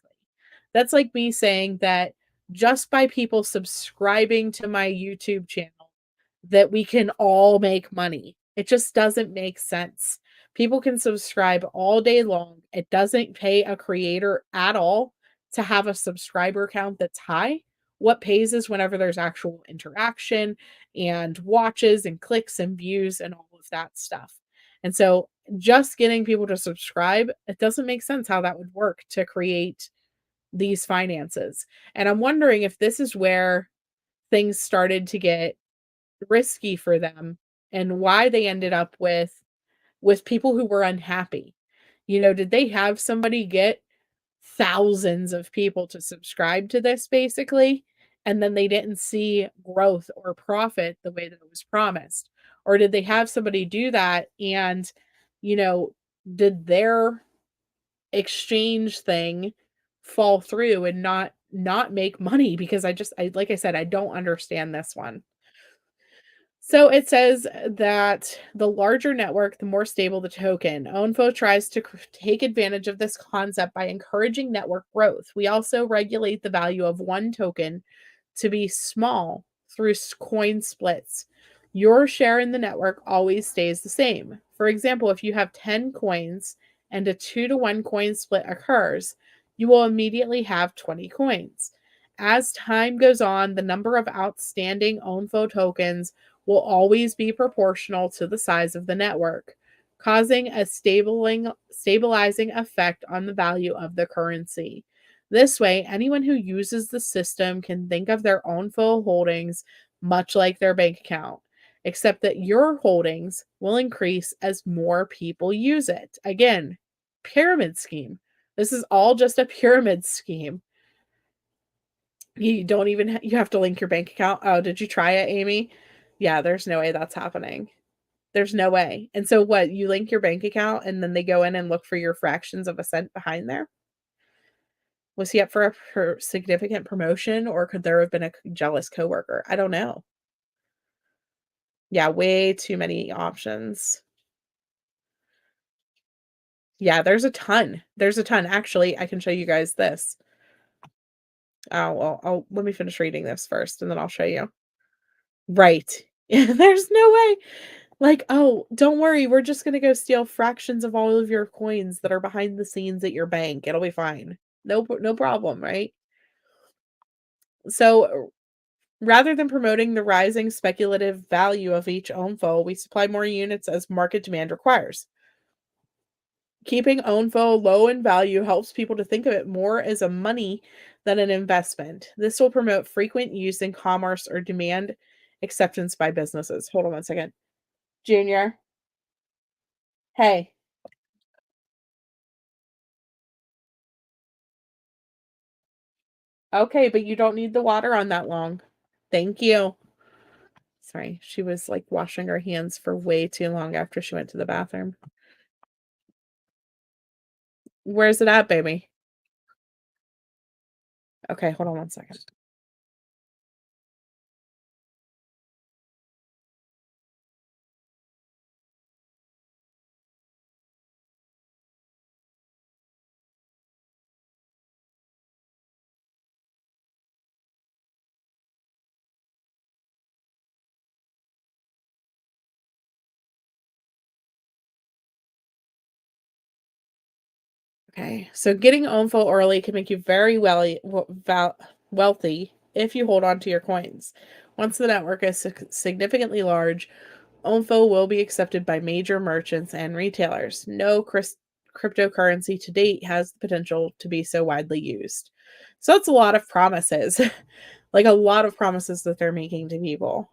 B: That's like me saying that just by people subscribing to my YouTube channel, that we can all make money. It just doesn't make sense. People can subscribe all day long. It doesn't pay a creator at all to have a subscriber count that's high. What pays is whenever there's actual interaction and watches and clicks and views and all of that stuff. And so just getting people to subscribe, it doesn't make sense how that would work to create these finances. And I'm wondering if this is where things started to get risky for them and why they ended up with people who were unhappy. Did they have somebody get thousands of people to subscribe to this basically and then they didn't see growth or profit the way that it was promised? Or did they have somebody do that and you know did their exchange thing fall through and not make money? Because I like I said, I don't understand this one. So it says that the larger network, the more stable the token. Onfo tries to take advantage of this concept by encouraging network growth. We also regulate the value of one token to be small through coin splits. Your share in the network always stays the same. For example, if you have 10 coins and a 2-to-1 coin split occurs, you will immediately have 20 coins. As time goes on, the number of outstanding Onfo tokens will always be proportional to the size of the network, causing a stabilizing effect on the value of the currency. This way, anyone who uses the system can think of their own full holdings much like their bank account, except that your holdings will increase as more people use it. Again, pyramid scheme. This is all just a pyramid scheme. You don't even you have to link your bank account. Oh, did you try it, Amy? Yeah, there's no way that's happening. There's no way. And so what, you link your bank account and then they go in and look for your fractions of a cent behind there? Was he up for a significant promotion, or could there have been a jealous coworker? I don't know. Yeah, way too many options. Yeah, there's a ton. There's a ton. Actually, I can show you guys this. Oh, well, let me finish reading this first and then I'll show you. Right. There's no way. Like, "Oh, don't worry, we're just gonna go steal fractions of all of your coins that are behind the scenes at your bank. It'll be fine. No problem, right?" So, rather than promoting the rising speculative value of each Onfo, we supply more units as market demand requires. Keeping Onfo low in value helps people to think of it more as a money than an investment. This will promote frequent use in commerce or demand acceptance by businesses. Hold on one second. Junior, hey. Okay, but you don't need the water on that long. Thank you. Sorry, she was like washing her hands for way too long after she went to the bathroom. Where's it at, baby? Okay, hold on one second. Okay, so getting Onfo early can make you very wealthy if you hold on to your coins. Once the network is significantly large, Onfo will be accepted by major merchants and retailers. No cryptocurrency to date has the potential to be so widely used. So that's a lot of promises, like a lot of promises that they're making to people.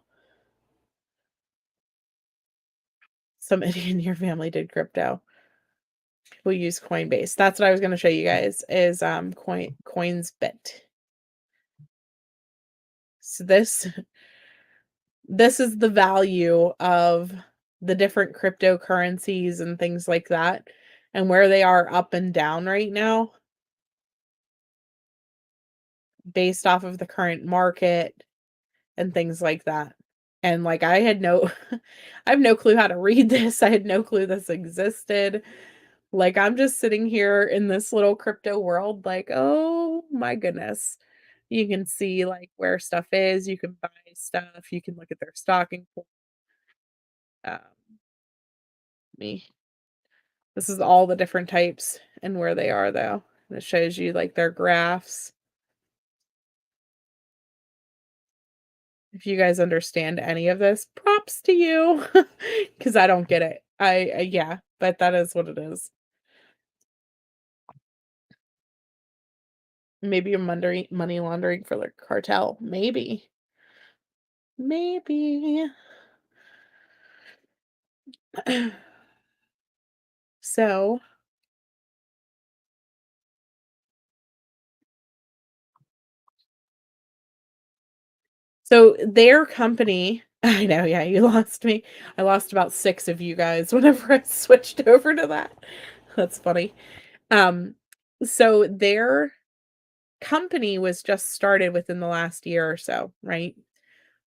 B: Somebody in your family did crypto. People use Coinbase. That's what I was going to show you guys is Coinsbit. So this is the value of the different cryptocurrencies and things like that and where they are up and down right now based off of the current market and things like that. And like I had no I have no clue how to read this. I had no clue this existed. Like I'm just sitting here in this little crypto world like, "Oh my goodness." You can see like where stuff is, you can buy stuff, you can look at their stocking point. Um, me. This is all the different types and where they are though. And it shows you like their graphs. If you guys understand any of this, props to you because I don't get it. Yeah, but that is what it is. Maybe you're money laundering for the cartel. Maybe. Maybe. So so their company I know, yeah, you lost me. I lost about 6 of you guys whenever I switched over to that. That's funny. Um, so their company was just started within the last year or so, right?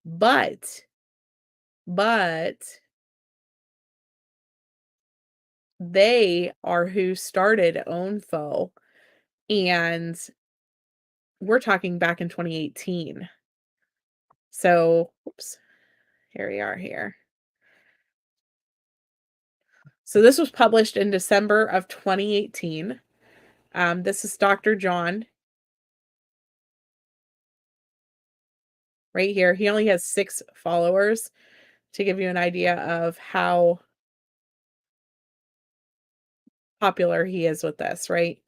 B: But but they are who started Onfo, and we're talking back in 2018. So, oops, here we are here. So this was published in December of 2018. This is Dr. John right here. He only has 6 followers to give you an idea of how popular he is with this, right?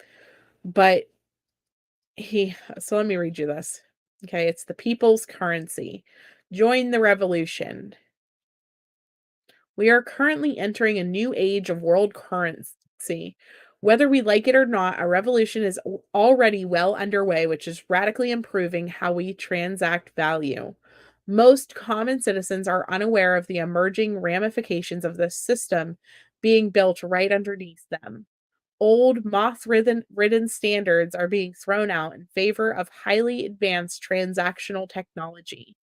B: But so let me read you this. Okay, it's the people's currency. Join the revolution. We are currently entering a new age of world currency. Whether we like it or not, a revolution is already well underway, which is radically improving how we transact value. Most common citizens are unaware of the emerging ramifications of this system being built right underneath them. old moth-ridden standards are being thrown out in favor of highly advanced transactional technology.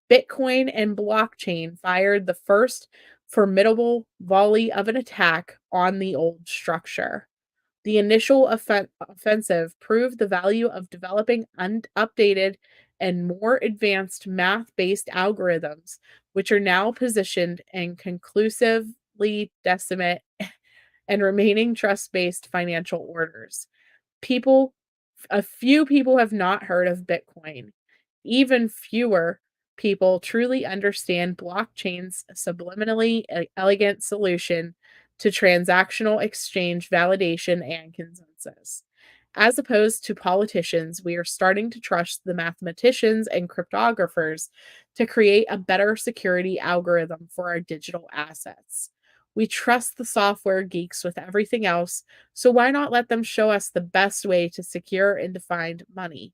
B: Bitcoin and blockchain fired the first formidable volley of an attack on the old structure. The initial offensive proved the value of developing updated and more advanced math based algorithms, which are now positioned in conclusively decimate and remaining trust based financial orders. People, a few people have not heard of Bitcoin. Even fewer people truly understand blockchain's subliminally elegant solution to transactional exchange validation and consensus. As opposed to politicians, we are starting to trust the mathematicians and cryptographers to create a better security algorithm for our digital assets. We trust the software geeks with everything else, so why not let them show us the best way to secure and define money?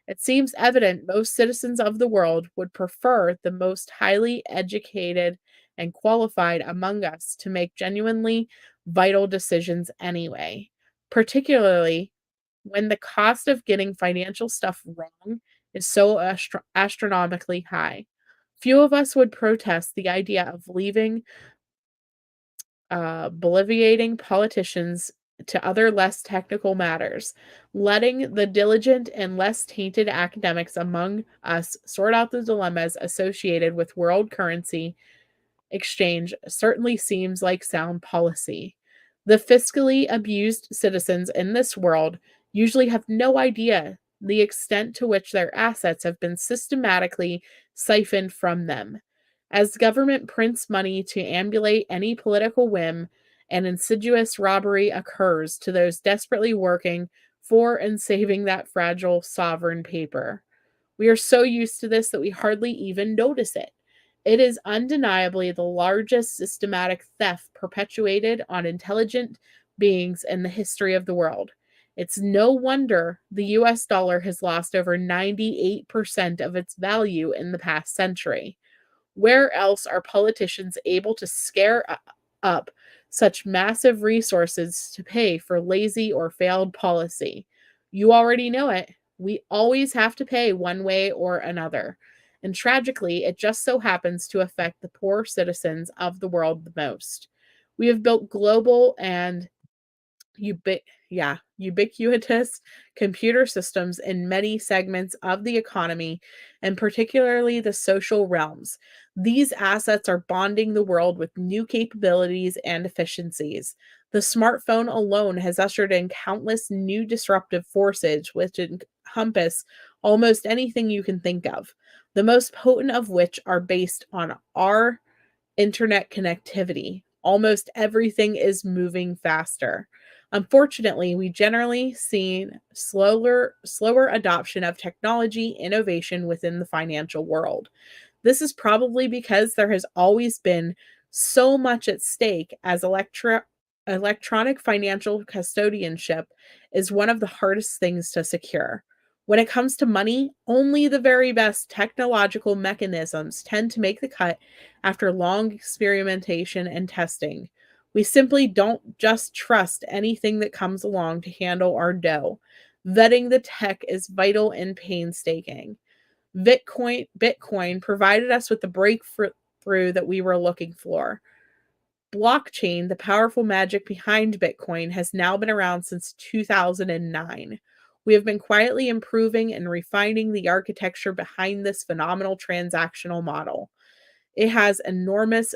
B: It seems evident most citizens of the world would prefer the most highly educated and qualified among us to make genuinely vital decisions anyway, particularly when the cost of getting financial stuff wrong is so astronomically high. Few of us would protest the idea of leaving boliviating politicians to other less technical matters, letting the diligent and less tainted academics among us sort out the dilemmas associated with world currency exchange certainly seems like sound policy. The fiscally abused citizens in this world usually have no idea the extent to which their assets have been systematically siphoned from them. As government prints money to ambulate any political whim, an insidious robbery occurs to those desperately working for and saving that fragile sovereign paper. We are so used to this that we hardly even notice it. It is undeniably the largest systematic theft perpetuated on intelligent beings in the history of the world. It's no wonder the US dollar has lost over 98% of its value in the past century. Where else are politicians able to scare up such massive resources to pay for lazy or failed policy? You already know it. We always have to pay one way or another. And tragically, it just so happens to affect the poor citizens of the world the most. We have built global and ubiquitous computer systems in many segments of the economy, and particularly the social realms. These assets are bonding the world with new capabilities and efficiencies. The smartphone alone has ushered in countless new disruptive forces which encompass almost anything you can think of, the most potent of which are based on our internet connectivity. Almost everything is moving faster. Unfortunately, we generally see slower adoption of technology innovation within the financial world. This is probably because there has always been so much at stake, as electronic financial custodianship is one of the hardest things to secure. When it comes to money, only the very best technological mechanisms tend to make the cut after long experimentation and testing. We simply don't just trust anything that comes along to handle our dough. Vetting the tech is vital and painstaking. Bitcoin provided us with the breakthrough that we were looking for. Blockchain, the powerful magic behind Bitcoin, has now been around since 2009. We have been quietly improving and refining the architecture behind this phenomenal transactional model. It has enormous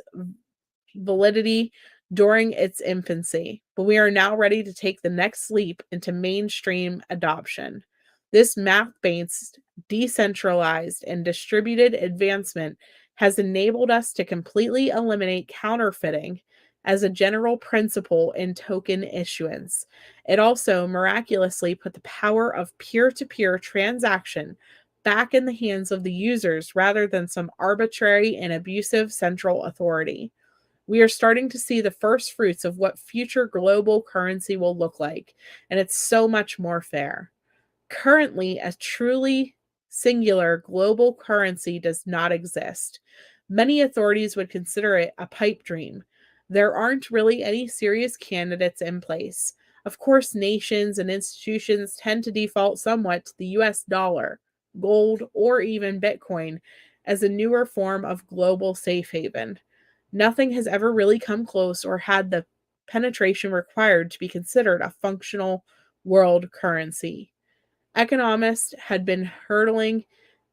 B: validity during its infancy, but we are now ready to take the next leap into mainstream adoption. This math based, decentralized, and distributed advancement has enabled us to completely eliminate counterfeiting as a general principle in token issuance. It also miraculously put the power of peer to peer transaction back in the hands of the users rather than some arbitrary and abusive central authority. We are starting to see the first fruits of what future global currency will look like, and it's so much more fair. Currently, a truly singular global currency does not exist. Many authorities would consider it a pipe dream. There aren't really any serious candidates in place. Of course, nations and institutions tend to default somewhat to the US dollar, gold, or even Bitcoin as a newer form of global safe haven. Nothing has ever really come close or had the penetration required to be considered a functional world currency. Economists had been hurdling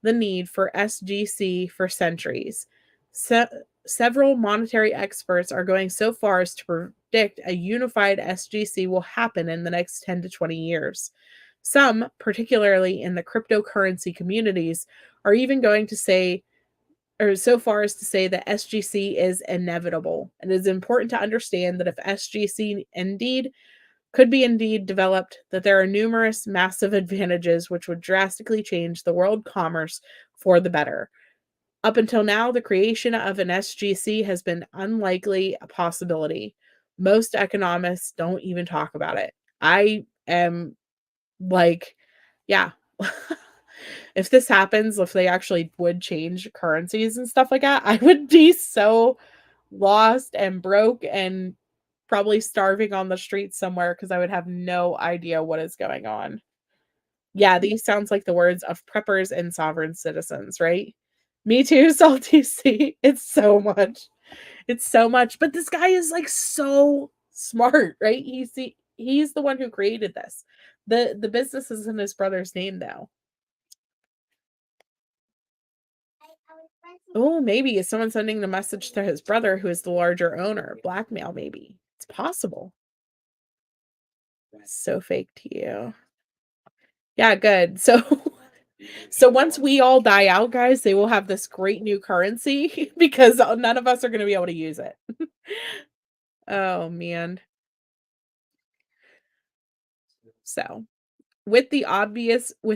B: the need for SGC for centuries. Se- Several monetary experts are going so far as to predict a unified SGC will happen in the next 10 to 20 years. Some, particularly in the cryptocurrency communities, are even going to say, or so far as to say that SGC is inevitable. It is important to understand that if SGC could be indeed developed, that there are numerous massive advantages which would drastically change the world commerce for the better. Up until now, the creation of an SGC has been unlikely a possibility. Most economists don't even talk about it. I am like, yeah. If this happens, if they actually would change currencies and stuff like that, I would be so lost and broke and probably starving on the streets somewhere because I would have no idea what is going on. Yeah, these sounds like the words of preppers and sovereign citizens, right? Me too, Salty C. It's so much. It's so much. But this guy is like so smart, right? He's the one who created this. The business is in his brother's name though. Oh, maybe is someone sending the message to his brother who is the larger owner? Blackmail, maybe. It's possible. So fake to you. Yeah, good. So so once we all die out, guys, they will have this great new currency because none of us are going to be able to use it. Oh man. So, with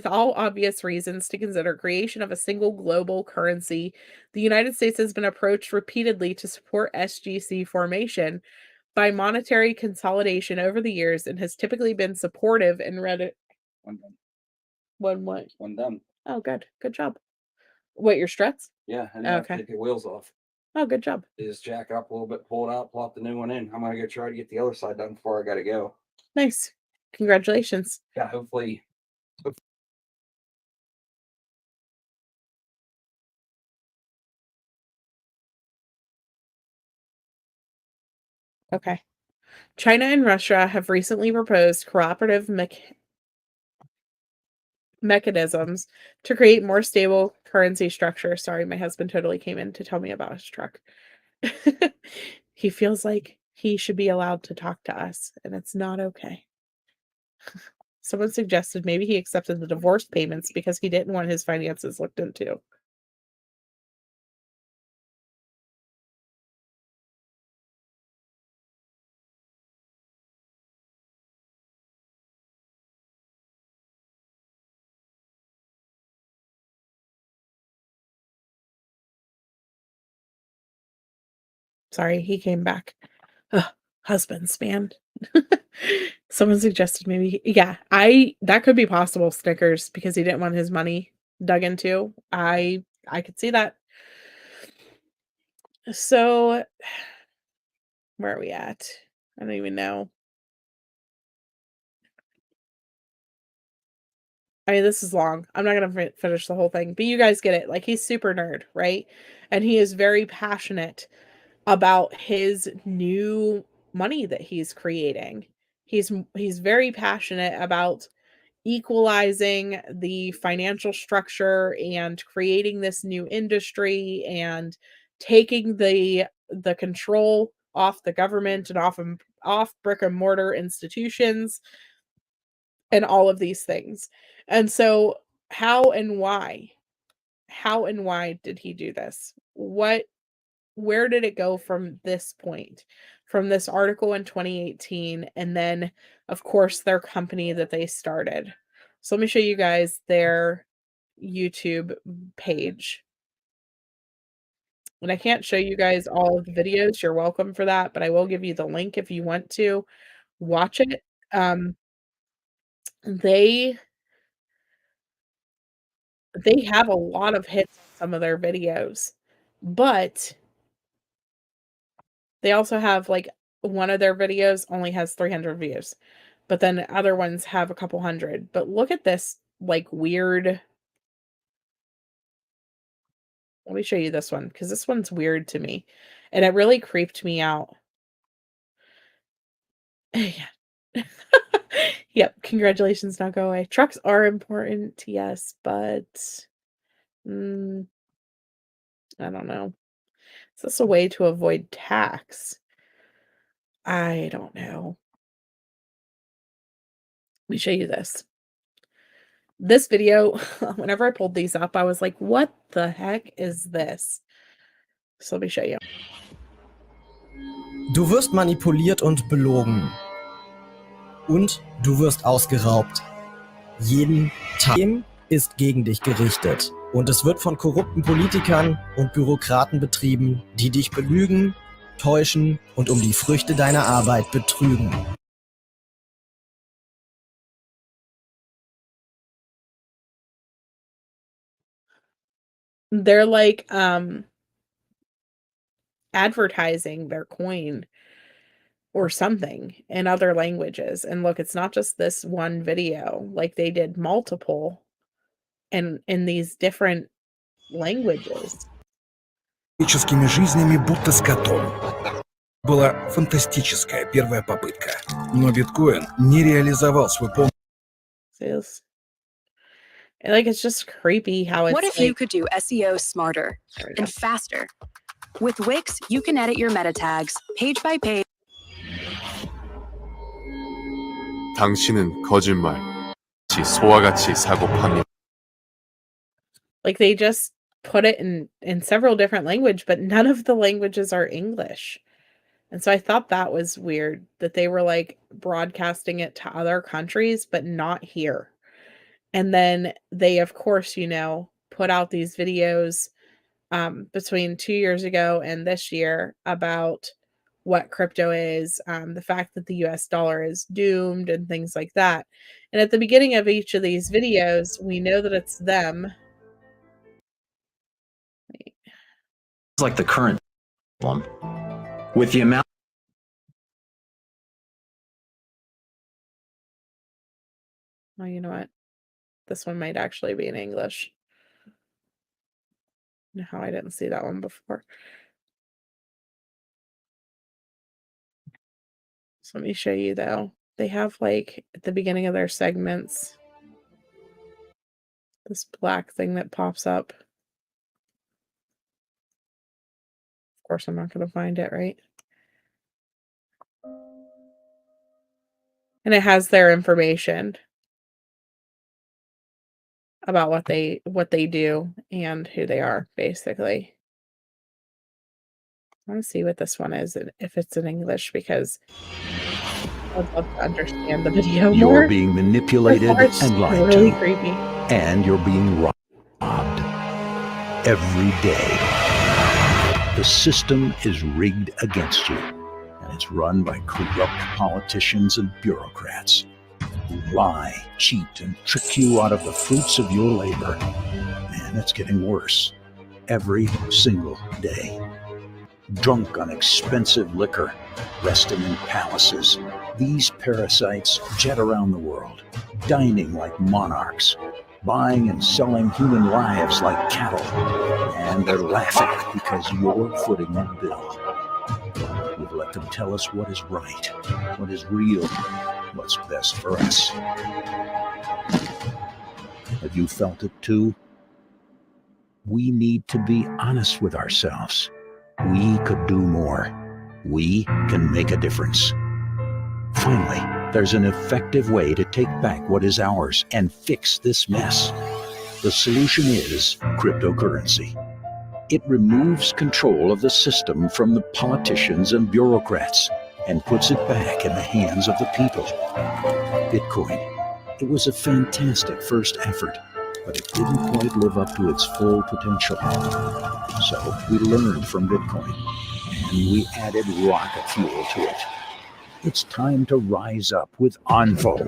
B: all obvious reasons to consider creation of a single global currency, the United States has been approached repeatedly to support SGC formation by monetary consolidation over the years and has typically been supportive in Reddit.
D: One done.
B: One what?
D: One done.
B: Oh, good. Good job. What, your struts?
D: Yeah, and now
B: Okay.
D: take the wheels off.
B: Oh, good job.
D: You just jack up a little bit, pull it out, plop the new one in. I'm gonna go try to get the other side done before I gotta go.
B: Nice. Congratulations.
D: Yeah, hopefully.
B: Okay. China and Russia have recently proposed cooperative mechanisms to create more stable currency structure. Sorry, my husband totally came in to tell me about his truck. He feels like he should be allowed to talk to us, and it's not okay. Someone suggested maybe he accepted the divorce payments because he didn't want his finances looked into. Sorry, he came back. Ugh, husbands, man. Someone suggested maybe yeah, that could be possible, Snickers, because he didn't want his money dug into. I could see that. So, where are we at? I don't even know. I mean, this is long. I'm not gonna finish the whole thing, but you guys get it. Like, he's super nerd, right? And he is very passionate about his new money that he's creating. He's very passionate about equalizing the financial structure and creating this new industry and taking the control off the government and off brick and mortar institutions and all of these things. And so how and why? How and why did he do this? Where did it go from this point? From this article in 2018 and then of course their company that they started. So let me show you guys their YouTube page. And I can't show you guys all of the videos. You're welcome for that, but I will give you the link if you want to watch it. Um, they they have a lot of hits on some of their videos, but they also have like one of their videos only has 300 views. but then other ones have a couple hundred. But look at this, like, weird. Let me show you this one, because this one's weird to me, and it really creeped me out. Yeah. Yep, congratulations, now go away. Trucks are important, yes, but, I don't know. Is this a way to avoid tax? I don't know. Let me show you this. This video, whenever I pulled these up, I was like, "What the heck is this?" So let me show you.
E: Du wirst manipuliert und belogen. Und du wirst ausgeraubt. Jeden Tag. Ist gegen dich gerichtet. Und es wird von korrupten Politikern und Bürokraten betrieben, die dich belügen, täuschen und um die Früchte deiner Arbeit betrügen.
B: They're like advertising their coin or something in other languages. And look, it's not just this one video. Like, they did multiple and in these different languages.
F: Человеческими жизнями будто с котом. Была фантастическая первая попытка, но биткоин не реализовал свой полный.
B: And like, it's just creepy how it's.
G: What if you could do SEO smarter and faster? With Wix, you can edit your meta tags page by page.
H: 당신은 거짓말, 소와 같이 사고 팝니다.
B: Like, they just put it in several different languages, but none of the languages are English. And so I thought that was weird that they were like broadcasting it to other countries, but not here. And then they, of course, put out these videos between 2 years ago and this year about what crypto is, the fact that the US dollar is doomed and things like that. And at the beginning of each of these videos, we know that it's them.
I: It's like the current problem with the amount.
B: Oh, you know what? This one might actually be in English. How I didn't see that one before. So let me show you, though. They have, like, at the beginning of their segments, this black thing that pops up. Of course, I'm not going to find it, right? And it has their information about what they do and who they are, basically. I want to see what this one is, and if it's in English, because I'd love to understand the video more.
J: You're being manipulated and lied
B: really
J: to.
B: creepy.
J: And you're being robbed every day. The system is rigged against you, and it's run by corrupt politicians and bureaucrats who lie, cheat, and trick you out of the fruits of your labor. And it's getting worse every single day. Drunk on expensive liquor, resting in palaces, these parasites jet around the world, dining like monarchs, buying and selling human lives like cattle, and they're laughing because you're footing the bill. We've let them tell us what is right, what is real, what's best for us. Have you felt it too? We need to be honest with ourselves. We could do more. We can make a difference. Finally, there's an effective way to take back what is ours and fix this mess. The solution is cryptocurrency. It removes control of the system from the politicians and bureaucrats and puts it back in the hands of the people. Bitcoin. It was a fantastic first effort, but it didn't quite live up to its full potential. So we learned from Bitcoin, and we added rocket fuel to it. It's time to rise up with Onfo.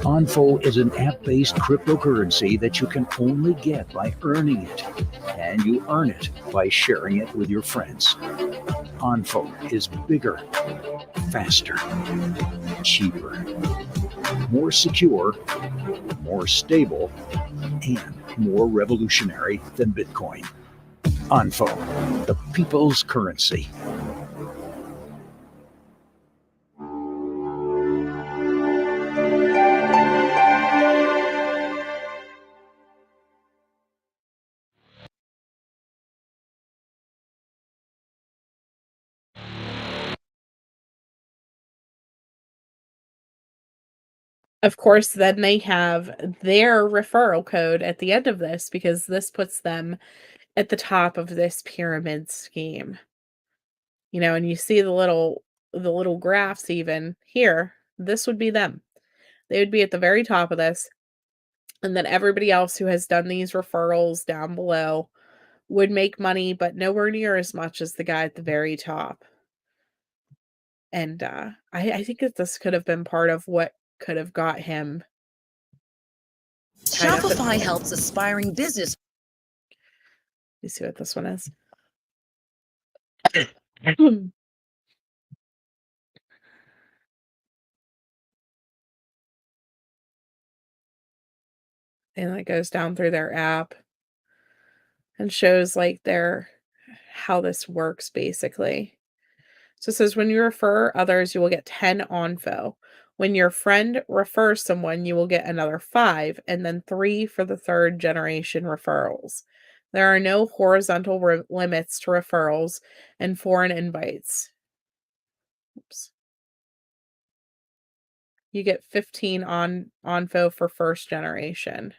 J: Onfo is an app-based cryptocurrency that you can only get by earning it, and you earn it by sharing it with your friends. Onfo is bigger, faster, cheaper, more secure, more stable, and more revolutionary than Bitcoin. Onfo, the people's currency.
B: Of course, then they have their referral code at the end of this because this puts them at the top of this pyramid scheme. You know, and you see the little graphs even here. This would be them. They would be at the very top of this. And then everybody else who has done these referrals down below would make money, but nowhere near as much as the guy at the very top. And I think that this could have been part of what could have got him.
K: Shopify helps aspiring business.
B: You see what this one is? And it goes down through their app and shows like how this works basically. So it says when you refer others, you will get 10 Onfo. When your friend refers someone, you will get another 5, and then 3 for the third generation referrals. There are no horizontal limits to referrals and foreign invites. Oops. You get 15 Onfo for first generation.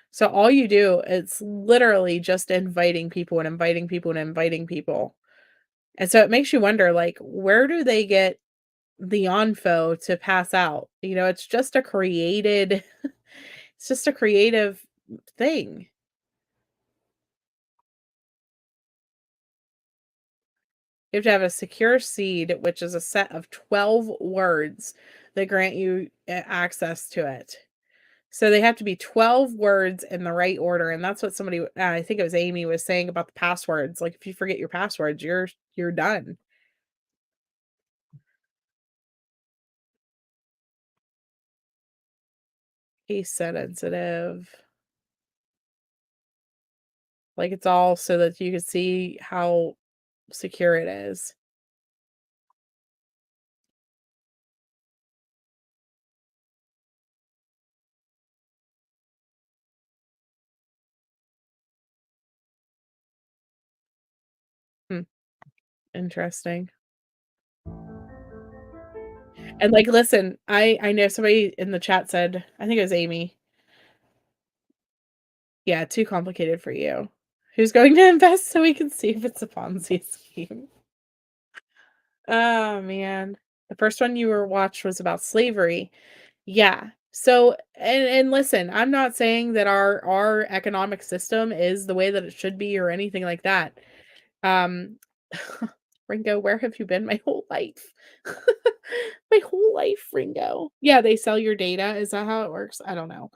B: So all you do, it's literally just inviting people and inviting people and inviting people. And so it makes you wonder, like, where do they get the Onfo to pass out? You know, it's just a created, it's just a creative thing. You have to have a secure seed, which is a set of 12 words that grant you access to it. So they have to be 12 words in the right order, and that's what somebody, I think it was Amy, was saying about the passwords. Like, if you forget your passwords, you're done. Case sensitive. Like, it's all so that you can see how secure it is. Interesting. And, like, listen, I know somebody in the chat said, I think it was Amy. Yeah, too complicated for you. Who's going to invest so we can see if it's a Ponzi scheme? Oh, man. The first one you watched was about slavery. Yeah. So, and listen, I'm not saying that our economic system is the way that it should be or anything like that. Ringo, where have you been my whole life? My whole life, Ringo. Yeah, they sell your data. Is that how it works? I don't know.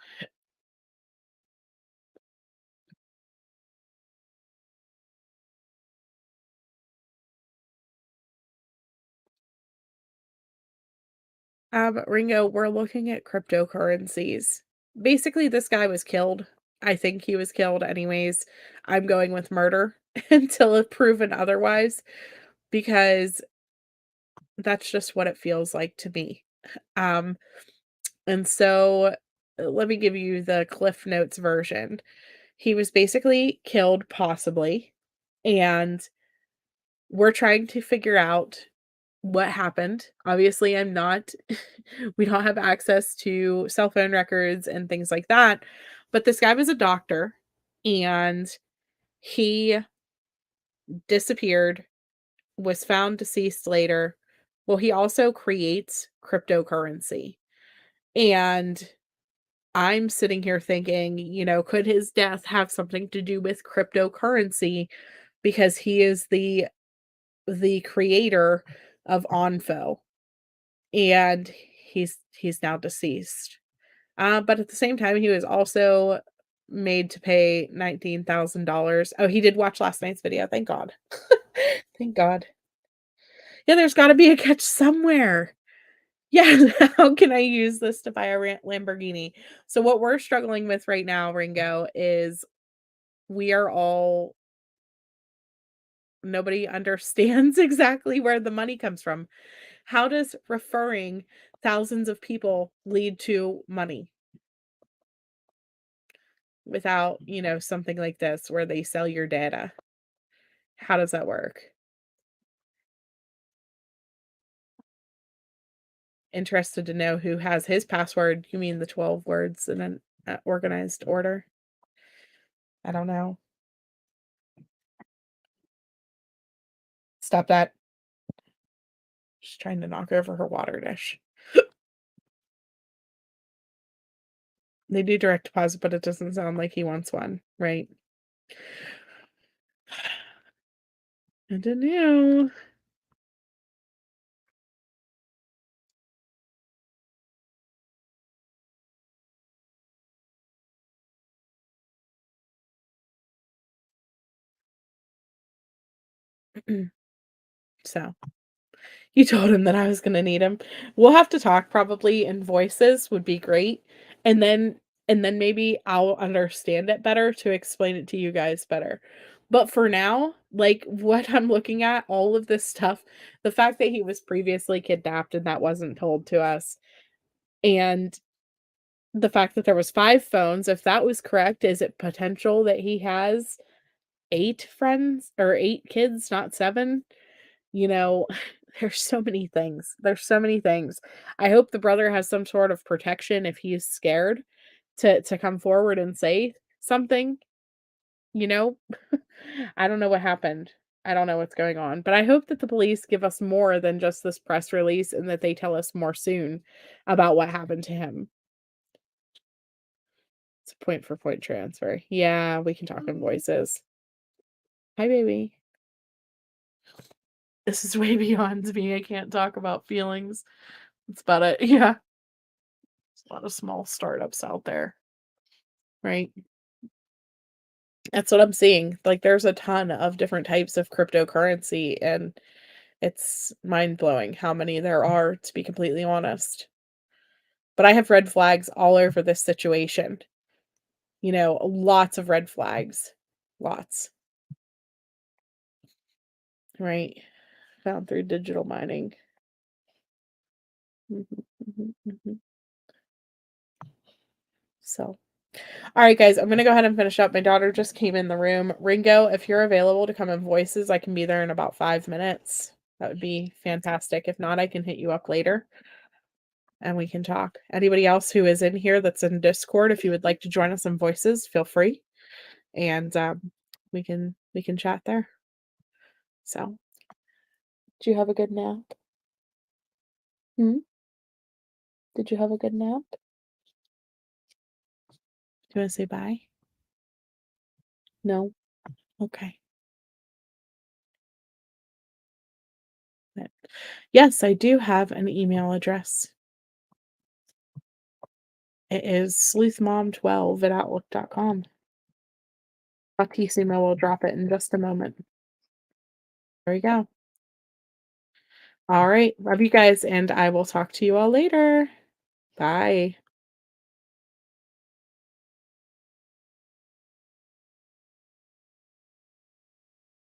B: Ringo, we're looking at cryptocurrencies. Basically, this guy was killed. I think he was killed anyways. I'm going with murder until it's proven otherwise, because that's just what it feels like to me. Um, and so let me give you the Cliff Notes version. He was basically killed, possibly, and we're trying to figure out what happened. Obviously, I'm not we don't have access to cell phone records and things like that, but this guy was a doctor, and he disappeared, was found deceased later. Well, he also creates cryptocurrency, and I'm sitting here thinking, you know, could his death have something to do with cryptocurrency because he is the creator of Onfo? and he's now deceased. But at the same time, he was also made to pay $19,000. Oh, he did watch last night's video. Thank God. Thank God. Yeah, there's got to be a catch somewhere. Yeah, how can I use this to buy a Lamborghini? So what we're struggling with right now, Ringo, is we are all nobody understands exactly where the money comes from. How does referring thousands of people lead to money without, something like this where they sell your data? How does that work? Interested to know who has his password. You mean the 12 words in an organized order? I don't know. Stop that. She's trying to knock over her water dish. They do direct deposit, but it doesn't sound like he wants one, right? I don't know. So, you told him that I was gonna need him. We'll have to talk probably in voices would be great, and then maybe I'll understand it better to explain it to you guys better. But for now, like, what I'm looking at, all of this stuff, the fact that he was previously kidnapped and that wasn't told to us, and the fact that there was 5 phones, if that was correct, is it potential that he has 8 friends or 8 kids, not 7? You know, there's so many things. There's so many things. I hope the brother has some sort of protection if he's scared to come forward and say something, you know? I don't know what happened. I don't know what's going on, but I hope that the police give us more than just this press release and that they tell us more soon about what happened to him. It's a point for point transfer. Yeah, we can talk in voices. Hi, baby. This is way beyond me. I can't talk about feelings. That's about it. Yeah. There's a lot of small startups out there, right? That's what I'm seeing. Like, there's a ton of different types of cryptocurrency, and it's mind-blowing how many there are, to be completely honest. But I have red flags all over this situation. Lots of red flags. Lots. Right? Found through digital mining. So, all right, guys, I'm going to go ahead and finish up. My daughter just came in the room. Ringo, if you're available to come in voices, I can be there in about 5 minutes. That would be fantastic. If not, I can hit you up later and we can talk. Anybody else who is in here that's in Discord, if you would like to join us in voices, feel free. And we can chat there. So, did you have a good nap? Did you have a good nap? Do you want to say bye? No? Okay. Yes, I do have an email address. It is sleuthmom12@outlook.com. Baptissimo will drop it in just a moment. There we go. All right. Love you guys, and I will talk to you all later. Bye.